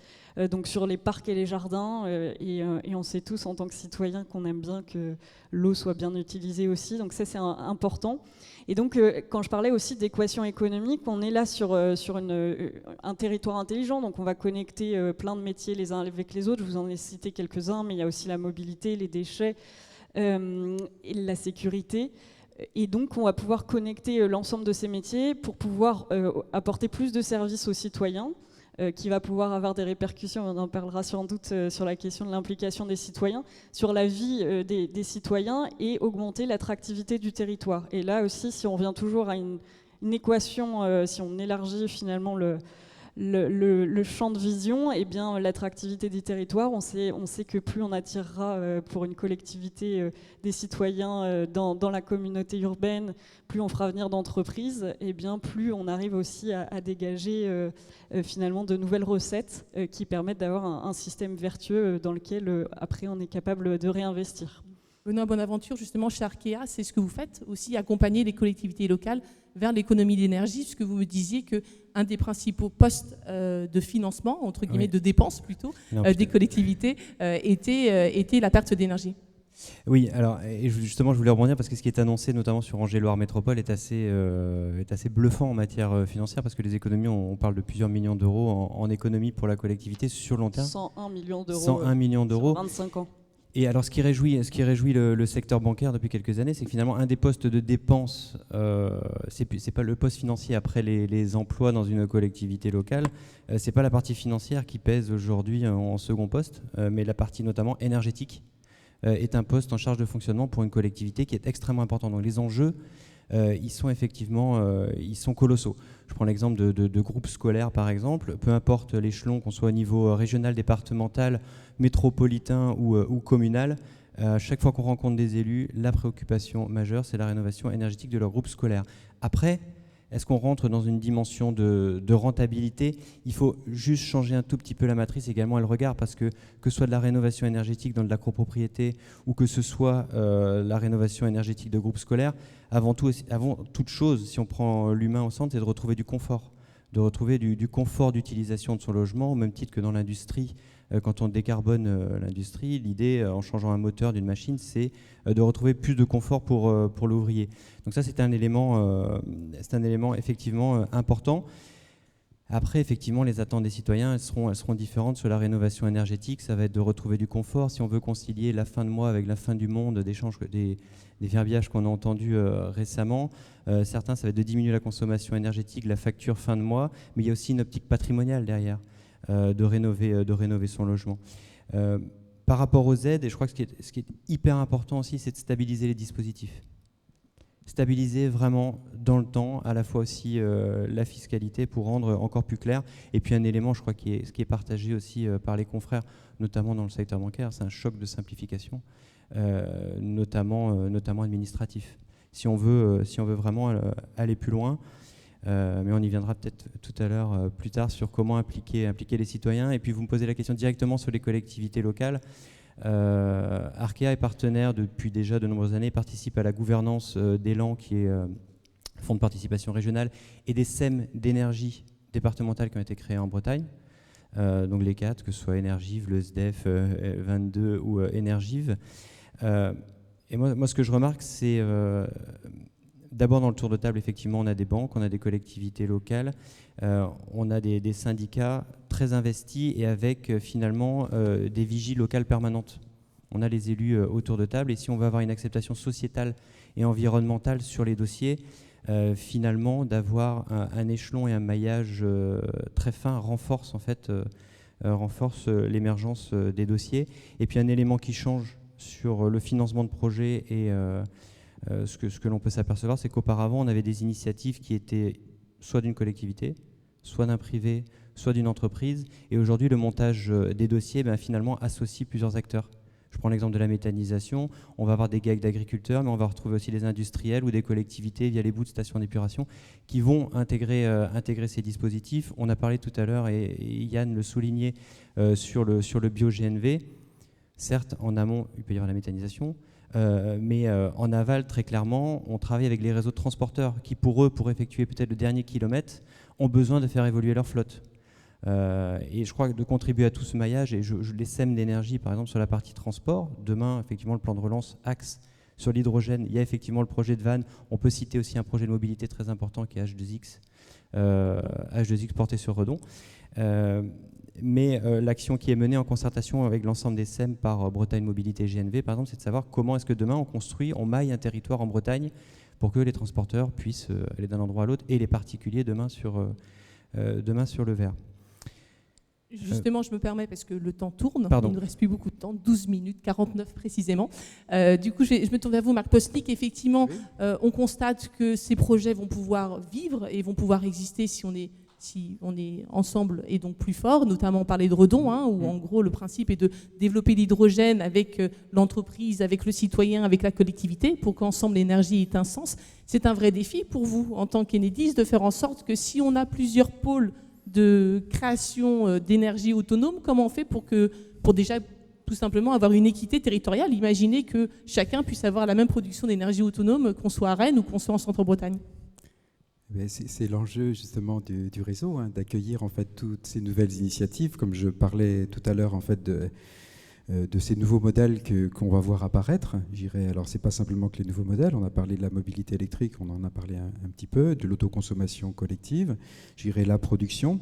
donc sur les parcs et les jardins, et on sait tous en tant que citoyens qu'on aime bien que l'eau soit bien utilisée aussi, donc ça c'est important. Et donc, quand je parlais aussi d'équation économique, on est là sur un territoire intelligent, donc on va connecter plein de métiers les uns avec les autres. Je vous en ai cité quelques-uns, mais il y a aussi la mobilité, les déchets, et la sécurité. Et donc, on va pouvoir connecter l'ensemble de ces métiers pour pouvoir apporter plus de services aux citoyens, qui va pouvoir avoir des répercussions, on en parlera sans doute sur la question de l'implication des citoyens, sur la vie des citoyens, et augmenter l'attractivité du territoire. Et là aussi, si on revient toujours à une équation, si on élargit finalement le champ de vision, eh bien l'attractivité des territoires, on sait que plus on attirera pour une collectivité des citoyens dans la communauté urbaine, plus on fera venir d'entreprises, et bien plus on arrive aussi à dégager finalement de nouvelles recettes qui permettent d'avoir un système vertueux dans lequel après on est capable de réinvestir. Benoît Bonaventure, justement chez Arkea, c'est ce que vous faites aussi, accompagner les collectivités locales vers l'économie d'énergie, puisque vous me disiez qu'un des principaux postes de financement, entre guillemets, de dépenses plutôt, des collectivités était la perte d'énergie. Oui, alors et justement, je voulais rebondir parce que ce qui est annoncé, notamment sur Angers-Loire Métropole, est assez bluffant en matière financière, parce que les économies, on parle de plusieurs millions d'euros en économies pour la collectivité sur le long terme. 101 millions d'euros. 101 millions d'euros. Sur 25 ans. Et alors, ce qui réjouit le secteur bancaire depuis quelques années, c'est que finalement, un des postes de dépenses, c'est pas le poste financier après les emplois dans une collectivité locale, c'est pas la partie financière qui pèse aujourd'hui en second poste, mais la partie notamment énergétique est un poste en charge de fonctionnement pour une collectivité qui est extrêmement important. Donc les enjeux, ils sont colossaux. Je prends l'exemple de groupes scolaires, par exemple. Peu importe l'échelon, qu'on soit au niveau régional, départemental, métropolitain ou communal, chaque fois qu'on rencontre des élus, la préoccupation majeure, c'est la rénovation énergétique de leur groupe scolaire. Après, Est-ce qu'on rentre dans une dimension de rentabilité? Il faut juste changer un tout petit peu la matrice également et le regard, parce que ce soit de la rénovation énergétique dans de la copropriété ou que ce soit la rénovation énergétique de groupes scolaires, avant toute chose, si on prend l'humain au centre, c'est de retrouver du confort. De retrouver du confort d'utilisation de son logement, au même titre que dans l'industrie. Quand on décarbone l'industrie, l'idée, en changeant un moteur d'une machine, c'est de retrouver plus de confort pour l'ouvrier. Donc ça, c'est un élément effectivement important. Après, effectivement, les attentes des citoyens, elles seront différentes sur la rénovation énergétique. Ça va être de retrouver du confort. Si on veut concilier la fin de mois avec la fin du monde, des verbiages qu'on a entendus récemment, certains, ça va être de diminuer la consommation énergétique, la facture fin de mois, mais il y a aussi une optique patrimoniale derrière, de rénover son logement. Par rapport aux aides, et je crois que ce qui est hyper important aussi, c'est de stabiliser les dispositifs. Stabiliser vraiment dans le temps, à la fois aussi la fiscalité pour rendre encore plus clair. Et puis un élément, je crois, qui est partagé aussi par les confrères, notamment dans le secteur bancaire, c'est un choc de simplification, notamment administratif. Si on veut vraiment aller plus loin, mais on y viendra peut-être tout à l'heure, plus tard, sur comment impliquer les citoyens. Et puis vous me posez la question directement sur les collectivités locales. Arkea est partenaire depuis déjà de nombreuses années, participe à la gouvernance d'Élan, qui est fonds de participation régionale, et des SEM d'énergie départementales qui ont été créés en Bretagne. Donc les 4, que ce soit Énergive, le SDEF 22 ou Énergive. Et moi, ce que je remarque, c'est d'abord dans le tour de table, effectivement, on a des banques, on a des collectivités locales, on a des syndicats très investis et avec finalement des vigies locales permanentes. On a les élus autour de table, et si on veut avoir une acceptation sociétale et environnementale sur les dossiers, finalement d'avoir un échelon et un maillage très fin renforce l'émergence des dossiers. Et puis un élément qui change sur le financement de projets et ce que l'on peut s'apercevoir, c'est qu'auparavant on avait des initiatives qui étaient soit d'une collectivité, soit d'un privé, soit d'une entreprise, et aujourd'hui le montage des dossiers finalement associe plusieurs acteurs. Je prends l'exemple de la méthanisation, on va avoir des GAEC d'agriculteurs, mais on va retrouver aussi des industriels ou des collectivités via les bouts de stations d'épuration qui vont intégrer ces dispositifs. On a parlé tout à l'heure, et Yann le soulignait, sur le bio-GNV. Certes, en amont, il peut y avoir la méthanisation, mais en aval, très clairement, on travaille avec les réseaux de transporteurs qui, pour effectuer peut-être le dernier kilomètre, ont besoin de faire évoluer leur flotte. Et je crois que de contribuer à tout ce maillage, et je les SEM d'énergie, par exemple, sur la partie transport. Demain, effectivement, le plan de relance axe sur l'hydrogène. Il y a effectivement le projet de Vannes. On peut citer aussi un projet de mobilité très important qui est H2X, H2X porté sur Redon. Mais l'action qui est menée en concertation avec l'ensemble des SEM par Bretagne Mobilité et GNV, par exemple, c'est de savoir comment est-ce que demain on maille un territoire en Bretagne pour que les transporteurs puissent aller d'un endroit à l'autre, et les particuliers demain sur le Vert. Justement, je me permets, parce que le temps tourne, Pardon. Il ne reste plus beaucoup de temps, 12 minutes 49 précisément. Du coup, je me tourne vers vous, Marc Postnik. Effectivement, oui. On constate que ces projets vont pouvoir vivre et vont pouvoir exister si on est ensemble et donc plus fort, notamment on parlait de Redon, où en gros le principe est de développer l'hydrogène avec l'entreprise, avec le citoyen, avec la collectivité, pour qu'ensemble l'énergie ait un sens. C'est un vrai défi pour vous, en tant qu'Enedis, de faire en sorte que si on a plusieurs pôles de création d'énergie autonome, comment on fait pour déjà tout simplement avoir une équité territoriale? Imaginez que chacun puisse avoir la même production d'énergie autonome, qu'on soit à Rennes ou qu'on soit en Centre-Bretagne. C'est l'enjeu justement du réseau, d'accueillir en fait toutes ces nouvelles initiatives, comme je parlais tout à l'heure en fait de ces nouveaux modèles qu'on va voir apparaître. Alors c'est pas simplement que les nouveaux modèles, on a parlé de la mobilité électrique, on en a parlé un petit peu, de l'autoconsommation collective, la production.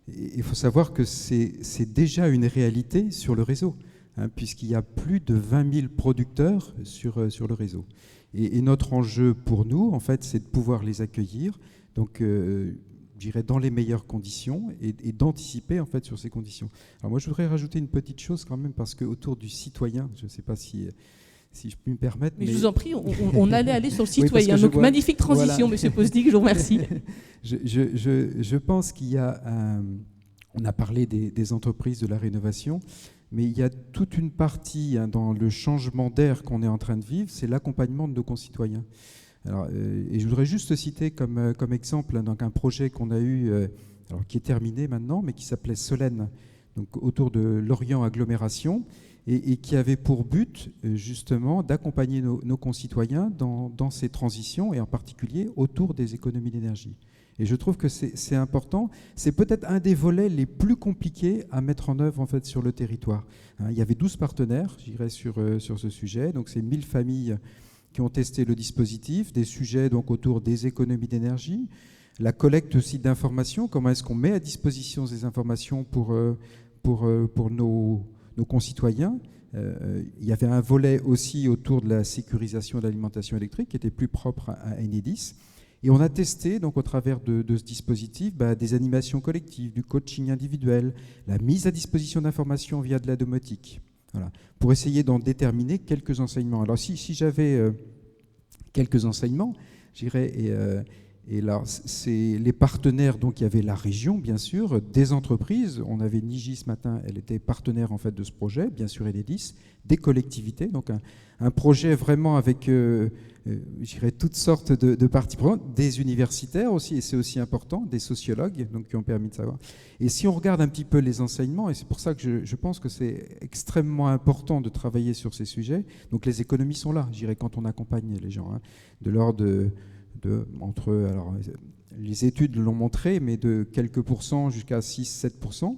Il faut savoir que c'est déjà une réalité sur le réseau, puisqu'il y a plus de 20 000 producteurs sur le réseau. Et notre enjeu pour nous, en fait, c'est de pouvoir les accueillir, donc dans les meilleures conditions, et d'anticiper en fait sur ces conditions. Alors moi, je voudrais rajouter une petite chose quand même, parce qu'autour du citoyen, je ne sais pas si je peux me permettre. Mais je vous en prie, on allait aller sur le citoyen. Oui, donc magnifique transition, voilà. Monsieur Postnik, je vous remercie. Je pense qu'il y a on a parlé des entreprises de la rénovation, mais il y a toute une partie dans le changement d'air qu'on est en train de vivre, c'est l'accompagnement de nos concitoyens. Alors, et je voudrais juste citer comme exemple donc un projet qu'on a eu, alors, qui est terminé maintenant, mais qui s'appelait Solène, donc autour de Lorient Agglomération, et qui avait pour but justement d'accompagner nos concitoyens dans ces transitions, et en particulier autour des économies d'énergie. Et je trouve que c'est important. C'est peut-être un des volets les plus compliqués à mettre en œuvre en fait, sur le territoire. Il y avait 12 partenaires, je dirais, sur ce sujet. Donc, c'est 1000 familles qui ont testé le dispositif, des sujets donc, autour des économies d'énergie, la collecte aussi d'informations, comment est-ce qu'on met à disposition ces informations pour nos concitoyens. Il y avait un volet aussi autour de la sécurisation de l'alimentation électrique qui était plus propre à Enedis. Et on a testé, donc, au travers de ce dispositif, des animations collectives, du coaching individuel, la mise à disposition d'informations via de la domotique, voilà, pour essayer d'en déterminer quelques enseignements. Alors, si j'avais quelques enseignements, j'irais, et là, c'est les partenaires, donc il y avait la région, bien sûr, des entreprises. On avait Niji ce matin, elle était partenaire en fait de ce projet, bien sûr Enedis, des collectivités, donc un projet vraiment avec, toutes sortes de parties prenantes, des universitaires aussi, et c'est aussi important, des sociologues, donc qui ont permis de savoir. Et si on regarde un petit peu les enseignements, et c'est pour ça que je pense que c'est extrêmement important de travailler sur ces sujets. Donc les économies sont là, quand on accompagne les gens, de l'ordre alors, les études l'ont montré, mais de quelques pourcents jusqu'à 6-7%.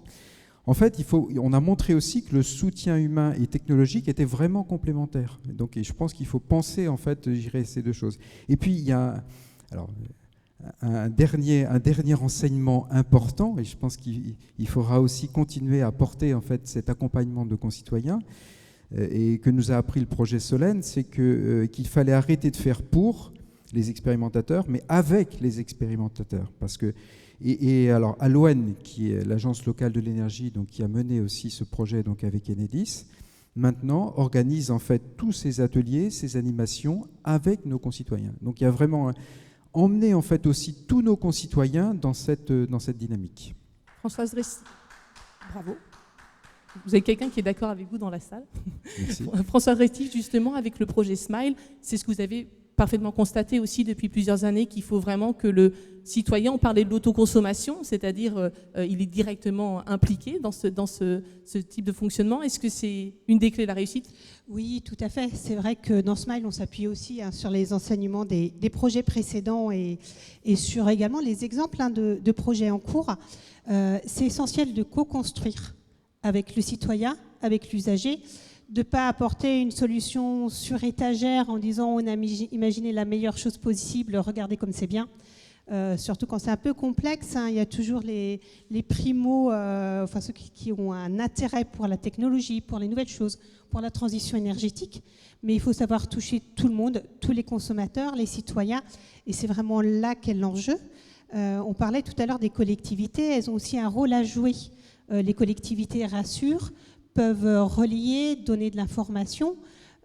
En fait, on a montré aussi que le soutien humain et technologique était vraiment complémentaire. Donc, et je pense qu'il faut penser, en fait, ces deux choses. Et puis, il y a un dernier enseignement important, et je pense qu'il faudra aussi continuer à porter, en fait, cet accompagnement de concitoyens, et que nous a appris le projet Solène, c'est qu'il fallait arrêter de faire pour les expérimentateurs, mais avec les expérimentateurs. Parce que, alors, Alouen, qui est l'agence locale de l'énergie, donc qui a mené aussi ce projet donc avec Enedis, maintenant organise en fait tous ces ateliers, ces animations avec nos concitoyens. Donc il y a vraiment emmené en fait aussi tous nos concitoyens dans cette dynamique. Françoise Restif, bravo. Vous avez quelqu'un qui est d'accord avec vous dans la salle. Merci. Françoise Restif, justement, avec le projet Smile, c'est ce que vous avez parfaitement constaté aussi depuis plusieurs années, qu'il faut vraiment que le citoyen, on parlait de l'autoconsommation, c'est-à-dire il est directement impliqué dans ce type de fonctionnement. Est-ce que c'est une des clés de la réussite ? Oui, tout à fait. C'est vrai que dans Smile, on s'appuie aussi sur les enseignements des projets précédents et sur également les exemples de projets en cours. C'est essentiel de co-construire avec le citoyen, avec l'usager, de ne pas apporter une solution sur étagère en disant on a imaginé la meilleure chose possible, regardez comme c'est bien. Surtout quand c'est un peu complexe, il y a toujours les primos, enfin ceux qui ont un intérêt pour la technologie, pour les nouvelles choses, pour la transition énergétique. Mais il faut savoir toucher tout le monde, tous les consommateurs, les citoyens, et c'est vraiment là qu'est l'enjeu. On parlait tout à l'heure des collectivités, elles ont aussi un rôle à jouer. Les collectivités rassurent, peuvent relier, donner de l'information.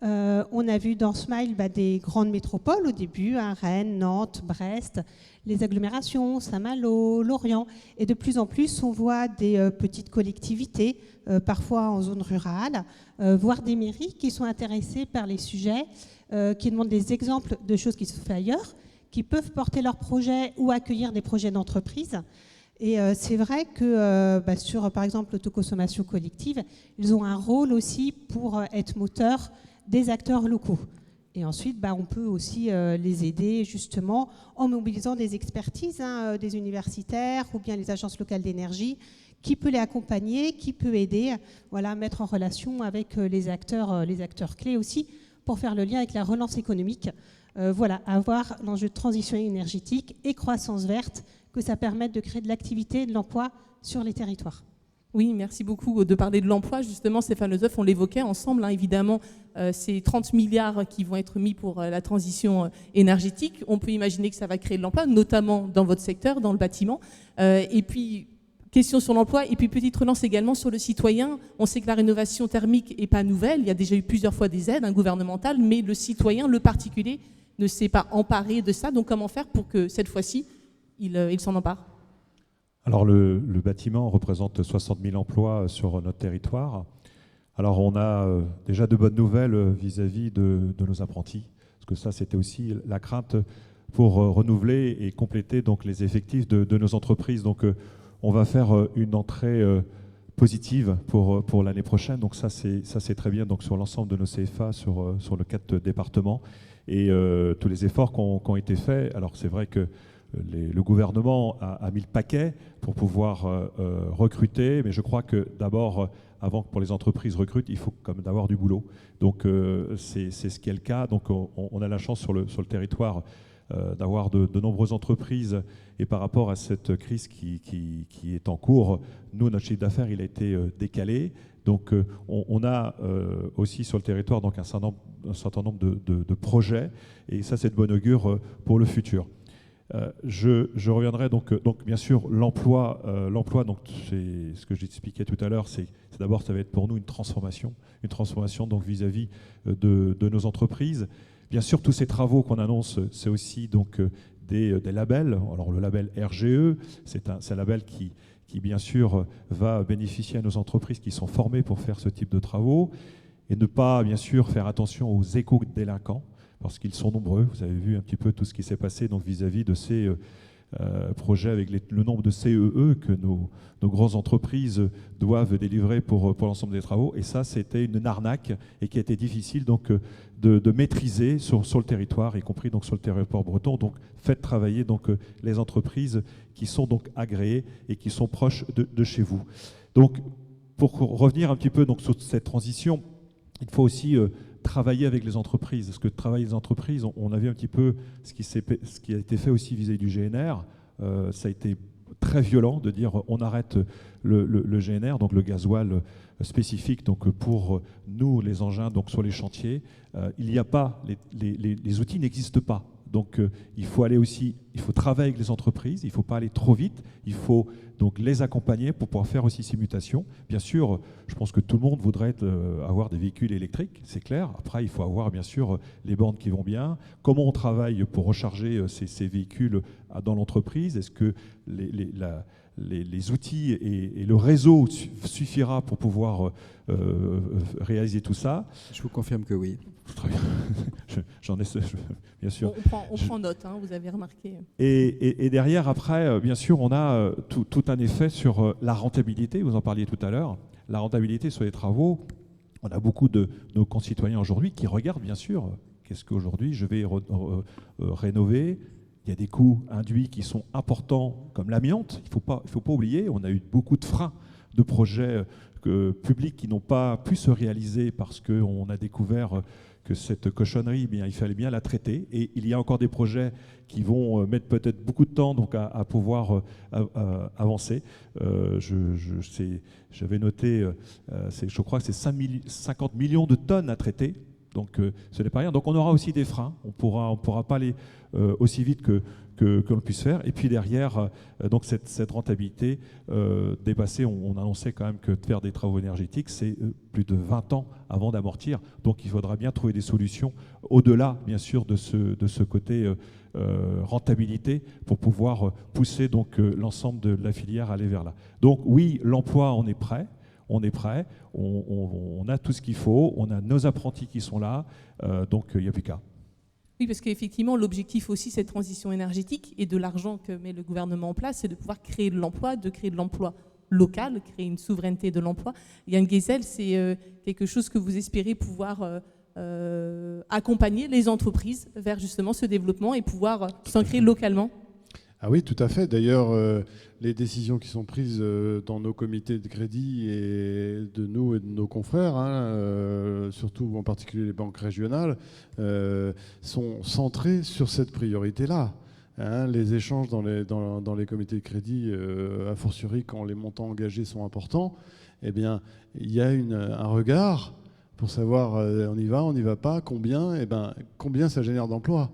On a vu dans Smile des grandes métropoles au début, Rennes, Nantes, Brest, les agglomérations, Saint-Malo, Lorient. Et de plus en plus, on voit des petites collectivités, parfois en zone rurale, voire des mairies qui sont intéressées par les sujets, qui demandent des exemples de choses qui se font ailleurs, qui peuvent porter leurs projets ou accueillir des projets d'entreprise. Et c'est vrai que sur, par exemple, l'autoconsommation collective, ils ont un rôle aussi pour être moteurs des acteurs locaux. Et ensuite, on peut aussi les aider justement en mobilisant des expertises, des universitaires ou bien les agences locales d'énergie, qui peut les accompagner, qui peut aider, à mettre en relation avec les acteurs clés aussi, pour faire le lien avec la relance économique. Avoir l'enjeu de transition énergétique et croissance verte, que ça permette de créer de l'activité et de l'emploi sur les territoires. Oui, merci beaucoup de parler de l'emploi. Justement, Stéphane Lezoff, on l'évoquait ensemble, évidemment, ces 30 milliards qui vont être mis pour la transition énergétique. On peut imaginer que ça va créer de l'emploi, notamment dans votre secteur, dans le bâtiment. Et puis, question sur l'emploi, et puis petite relance également sur le citoyen. On sait que la rénovation thermique n'est pas nouvelle. Il y a déjà eu plusieurs fois des aides gouvernementales, mais le citoyen, le particulier, ne s'est pas emparé de ça. Donc, comment faire pour que cette fois-ci, il s'en empare ? Alors le bâtiment représente 60 000 emplois sur notre territoire. Alors on a déjà de bonnes nouvelles vis-à-vis de nos apprentis. Parce que ça, c'était aussi la crainte pour renouveler et compléter donc, les effectifs de nos entreprises. Donc, on va faire une entrée positive pour l'année prochaine. Donc, ça, c'est très bien donc, sur l'ensemble de nos CFA, sur le 4 départements. Et tous les efforts qui ont été faits. Alors, c'est vrai que le gouvernement a mis le paquet pour pouvoir recruter, mais je crois que d'abord, avant que pour les entreprises recrutent, il faut quand même avoir du boulot. Donc c'est ce qui est le cas. Donc on a la chance sur le territoire d'avoir de nombreuses entreprises, et par rapport à cette crise qui est en cours, nous, notre chiffre d'affaires, il a été décalé. Donc on a aussi sur le territoire donc, un certain nombre de projets, et ça, c'est de bon augure pour le futur. Je reviendrai donc bien sûr l'emploi, donc c'est ce que j'expliquais tout à l'heure, c'est d'abord ça va être pour nous une transformation donc vis-à-vis de nos entreprises. Bien sûr, tous ces travaux qu'on annonce, c'est aussi donc des labels. Alors le label RGE, c'est un label qui bien sûr va bénéficier à nos entreprises qui sont formées pour faire ce type de travaux, et ne pas bien sûr faire attention aux éco-délinquants, parce qu'ils sont nombreux. Vous avez vu un petit peu tout ce qui s'est passé donc vis-à-vis de ces projets avec le nombre de CEE que nos grandes entreprises doivent délivrer pour l'ensemble des travaux. Et ça, c'était une arnaque et qui a été difficile donc, de maîtriser sur le territoire, y compris donc, sur le territoire breton. Donc, faites travailler donc, les entreprises qui sont donc agréées et qui sont proches de chez vous. Donc, pour revenir un petit peu donc, sur cette transition, il faut aussi travailler avec les entreprises. Parce que travailler les entreprises, on a vu un petit peu ce qui a été fait aussi vis-à-vis du GNR. Ça a été très violent de dire on arrête le GNR, donc le gasoil spécifique donc pour nous, les engins donc sur les chantiers. Il n'y a pas, les outils n'existent pas. Donc il faut aller aussi, il faut travailler avec les entreprises, il ne faut pas aller trop vite, il faut donc les accompagner pour pouvoir faire aussi ces mutations. Bien sûr, je pense que tout le monde voudrait avoir des véhicules électriques, c'est clair. Après, il faut avoir bien sûr les bornes qui vont bien. Comment on travaille pour recharger ces véhicules dans l'entreprise? Est-ce que les outils et le réseau suffira pour pouvoir réaliser tout ça? Je vous confirme que oui. Très bien. J'en ai, bien sûr. On prend note, hein, vous avez remarqué. Et derrière, après, bien sûr, on a tout un effet sur la rentabilité. Vous en parliez tout à l'heure. La rentabilité sur les travaux. On a beaucoup de nos concitoyens aujourd'hui qui regardent, bien sûr, qu'est-ce qu'aujourd'hui je vais rénover. Il y a des coûts induits qui sont importants, comme l'amiante. Il faut pas oublier, on a eu beaucoup de freins de projets publics qui n'ont pas pu se réaliser parce qu'on a découvert que cette cochonnerie, eh bien, il fallait bien la traiter. Et il y a encore des projets qui vont mettre peut-être beaucoup de temps donc, à pouvoir avancer. J'avais noté, je crois que c'est 50 millions de tonnes à traiter. Donc ce n'est pas rien. Donc on aura aussi des freins. On pourra pas aller aussi vite que l'on puisse faire. Et puis derrière, donc cette rentabilité dépassée, on annonçait quand même que de faire des travaux énergétiques, c'est plus de 20 ans avant d'amortir. Donc il faudra bien trouver des solutions au-delà, bien sûr, de ce côté rentabilité pour pouvoir pousser donc l'ensemble de la filière à aller vers là. Donc oui, l'emploi, on est prêt. On est prêt, on a tout ce qu'il faut, on a nos apprentis qui sont là, donc il n'y a plus qu'à. Oui, parce qu'effectivement, l'objectif aussi, cette transition énergétique et de l'argent que met le gouvernement en place, c'est de pouvoir créer de l'emploi local, créer une souveraineté de l'emploi. Yann Guézel, c'est quelque chose que vous espérez pouvoir accompagner les entreprises vers justement ce développement et pouvoir s'ancrer localement. Ah oui, tout à fait. D'ailleurs, les décisions qui sont prises dans nos comités de crédit et de nous et de nos confrères, surtout en particulier les banques régionales, sont centrées sur cette priorité-là. Les échanges dans les comités de crédit, a fortiori quand les montants engagés sont importants, eh bien, il y a un regard pour savoir on y va pas, combien, combien ça génère d'emplois.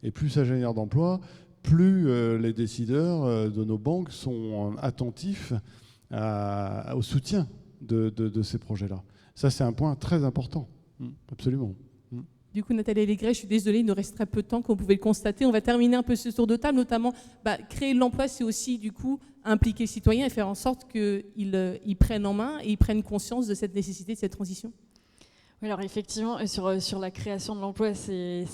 Et plus ça génère d'emplois, plus les décideurs de nos banques sont attentifs au soutien de ces projets-là. Ça, c'est un point très important, absolument. Du coup, Nathalie Allégret, je suis désolée, il nous reste très peu de temps, comme vous pouvez le constater. On va terminer un peu ce tour de table, notamment créer de l'emploi, c'est aussi du coup impliquer les citoyens et faire en sorte qu'ils prennent en main et ils prennent conscience de cette nécessité de cette transition. Oui, alors effectivement, sur la création de l'emploi, c'est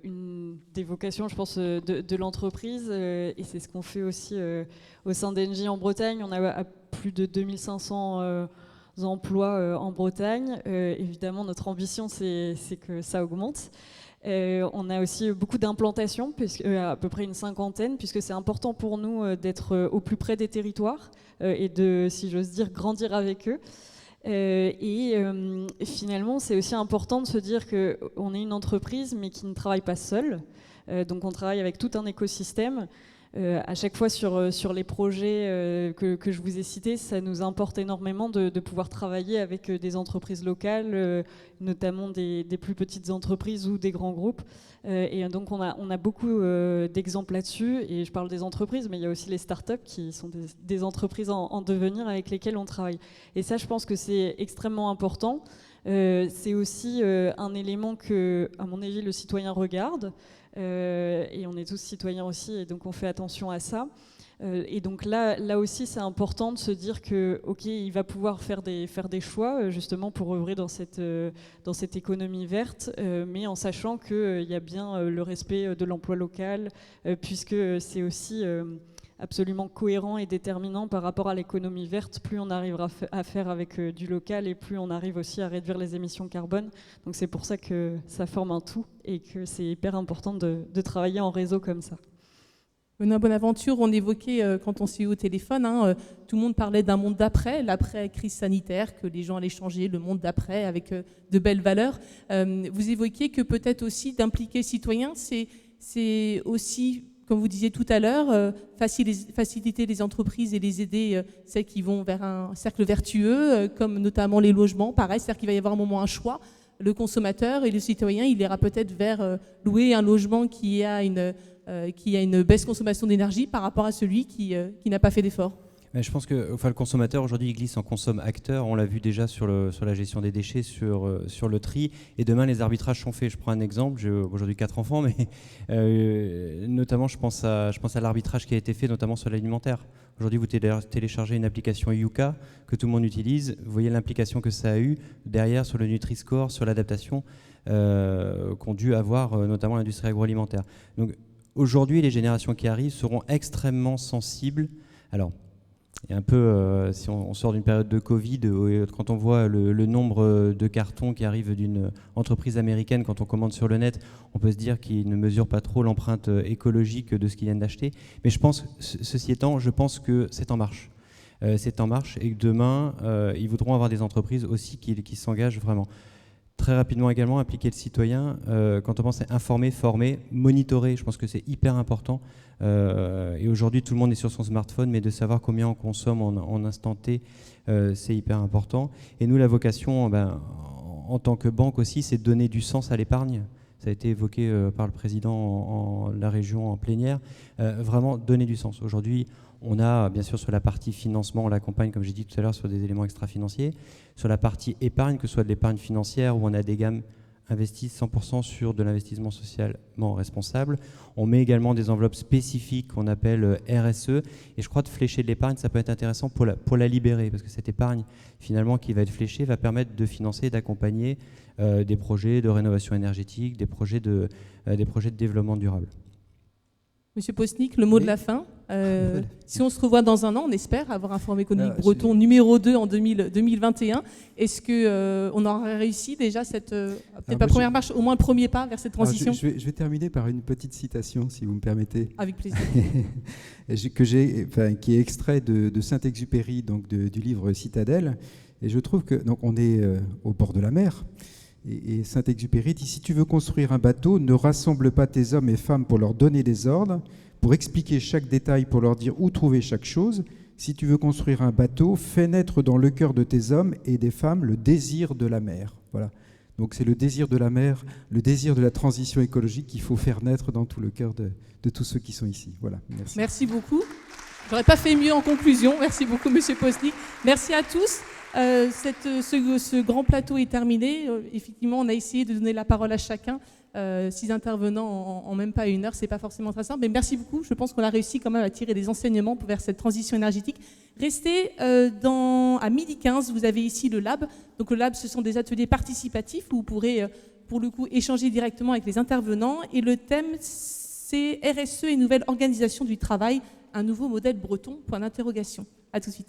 une des vocations, je pense, de l'entreprise, et c'est ce qu'on fait aussi au sein d'Engie en Bretagne. On a plus de 2500 emplois en Bretagne. Évidemment, notre ambition, c'est que ça augmente. On a aussi beaucoup d'implantations, à peu près une 50aine, puisque c'est important pour nous d'être au plus près des territoires et de, si j'ose dire, grandir avec eux. Finalement, c'est aussi important de se dire qu'on est une entreprise, mais qui ne travaille pas seule. Donc on travaille avec tout un écosystème. À chaque fois sur les projets que je vous ai cités, ça nous importe énormément de pouvoir travailler avec des entreprises locales, notamment des plus petites entreprises ou des grands groupes. Et donc on a beaucoup d'exemples là-dessus. Et je parle des entreprises, mais il y a aussi les startups qui sont des entreprises en devenir avec lesquelles on travaille. Et ça, je pense que c'est extrêmement important. C'est aussi un élément que, à mon avis, le citoyen regarde. Et on est tous citoyens aussi, et donc on fait attention à ça. Et donc là aussi, c'est important de se dire que, ok, il va pouvoir faire des choix justement pour œuvrer dans cette économie verte, mais en sachant qu'il y a bien le respect de l'emploi local, puisque c'est aussi absolument cohérent et déterminant par rapport à l'économie verte. Plus on arrivera à faire avec du local, et plus on arrive aussi à réduire les émissions carbone. Donc c'est pour ça que ça forme un tout, et que c'est hyper important de travailler en réseau comme ça. Benoît Bonaventure, on évoquait quand on s'est eu au téléphone, tout le monde parlait d'un monde d'après, l'après-crise sanitaire, que les gens allaient changer, le monde d'après avec de belles valeurs. Vous évoquiez que peut-être aussi d'impliquer les citoyens, c'est aussi, comme vous disiez tout à l'heure, faciliter les entreprises et les aider, celles qui vont vers un cercle vertueux, comme notamment les logements, pareil, c'est-à-dire qu'il va y avoir un moment un choix. Le consommateur et le citoyen, il ira peut-être vers louer un logement qui a une baisse consommation d'énergie par rapport à celui qui n'a pas fait d'effort. Mais je pense que le consommateur aujourd'hui il glisse en consomme acteur. On l'a vu déjà sur la gestion des déchets, sur le tri. Et demain les arbitrages sont faits. Je prends un exemple. J'ai aujourd'hui 4 enfants, mais notamment je pense à l'arbitrage qui a été fait notamment sur l'alimentaire. Aujourd'hui vous téléchargez une application Yuka que tout le monde utilise. Vous voyez l'implication que ça a eu derrière sur le Nutri-Score, sur l'adaptation qu'ont dû avoir notamment l'industrie agroalimentaire. Donc aujourd'hui les générations qui arrivent seront extrêmement sensibles. Alors et un peu, si on sort d'une période de Covid, quand on voit le nombre de cartons qui arrivent d'une entreprise américaine, quand on commande sur le net, on peut se dire qu'ils ne mesurent pas trop l'empreinte écologique de ce qu'ils viennent d'acheter. Mais je pense, ceci étant, je pense que c'est en marche. C'est en marche et que demain, ils voudront avoir des entreprises aussi qui s'engagent vraiment. Très rapidement également, impliquer le citoyen, quand on pense à informer, former, monitorer, je pense que c'est hyper important. Et aujourd'hui, tout le monde est sur son smartphone, mais de savoir combien on consomme en instant T, c'est hyper important. Et nous, la vocation, en tant que banque aussi, c'est de donner du sens à l'épargne. Ça a été évoqué par le président de la région en plénière. Vraiment donner du sens. Aujourd'hui, on a, bien sûr, sur la partie financement, on l'accompagne, comme j'ai dit tout à l'heure, sur des éléments extra-financiers. Sur la partie épargne, que ce soit de l'épargne financière, où on a des gammes investissent 100% sur de l'investissement socialement responsable. On met également des enveloppes spécifiques qu'on appelle RSE. Et je crois de flécher de l'épargne, ça peut être intéressant pour la libérer, parce que cette épargne, finalement, qui va être fléchée, va permettre de financer et d'accompagner des projets de rénovation énergétique, des projets de développement durable. Monsieur Postnik, le mot de la fin. Si on se revoit dans un an, on espère avoir un forum économique breton numéro 2 en 2021. Est-ce qu'on aura réussi déjà peut-être pas première marche, au moins le premier pas vers cette transition? Je vais terminer par une petite citation, si vous me permettez. Avec plaisir. Qui est extrait de Saint-Exupéry, donc du livre Citadelle. Et je trouve que donc on est au bord de la mer. Et Saint-Exupéry dit « Si tu veux construire un bateau, ne rassemble pas tes hommes et femmes pour leur donner des ordres, pour expliquer chaque détail, pour leur dire où trouver chaque chose. Si tu veux construire un bateau, fais naître dans le cœur de tes hommes et des femmes le désir de la mer. » Voilà. Donc c'est le désir de la mer, le désir de la transition écologique qu'il faut faire naître dans tout le cœur de tous ceux qui sont ici. Voilà. Merci. Merci beaucoup. J'aurais pas fait mieux en conclusion. Merci beaucoup, Monsieur Postnik. Merci à tous. Ce grand plateau est terminé. Effectivement, on a essayé de donner la parole à chacun. 6 intervenants en même pas 1 heure, c'est pas forcément très simple. Mais merci beaucoup. Je pense qu'on a réussi quand même à tirer des enseignements vers cette transition énergétique. Restez à 12h15. Vous avez ici le lab. Donc le lab, ce sont des ateliers participatifs où vous pourrez, pour le coup, échanger directement avec les intervenants. Et le thème, c'est RSE et nouvelle organisation du travail, un nouveau modèle breton. Point d'interrogation. À tout de suite.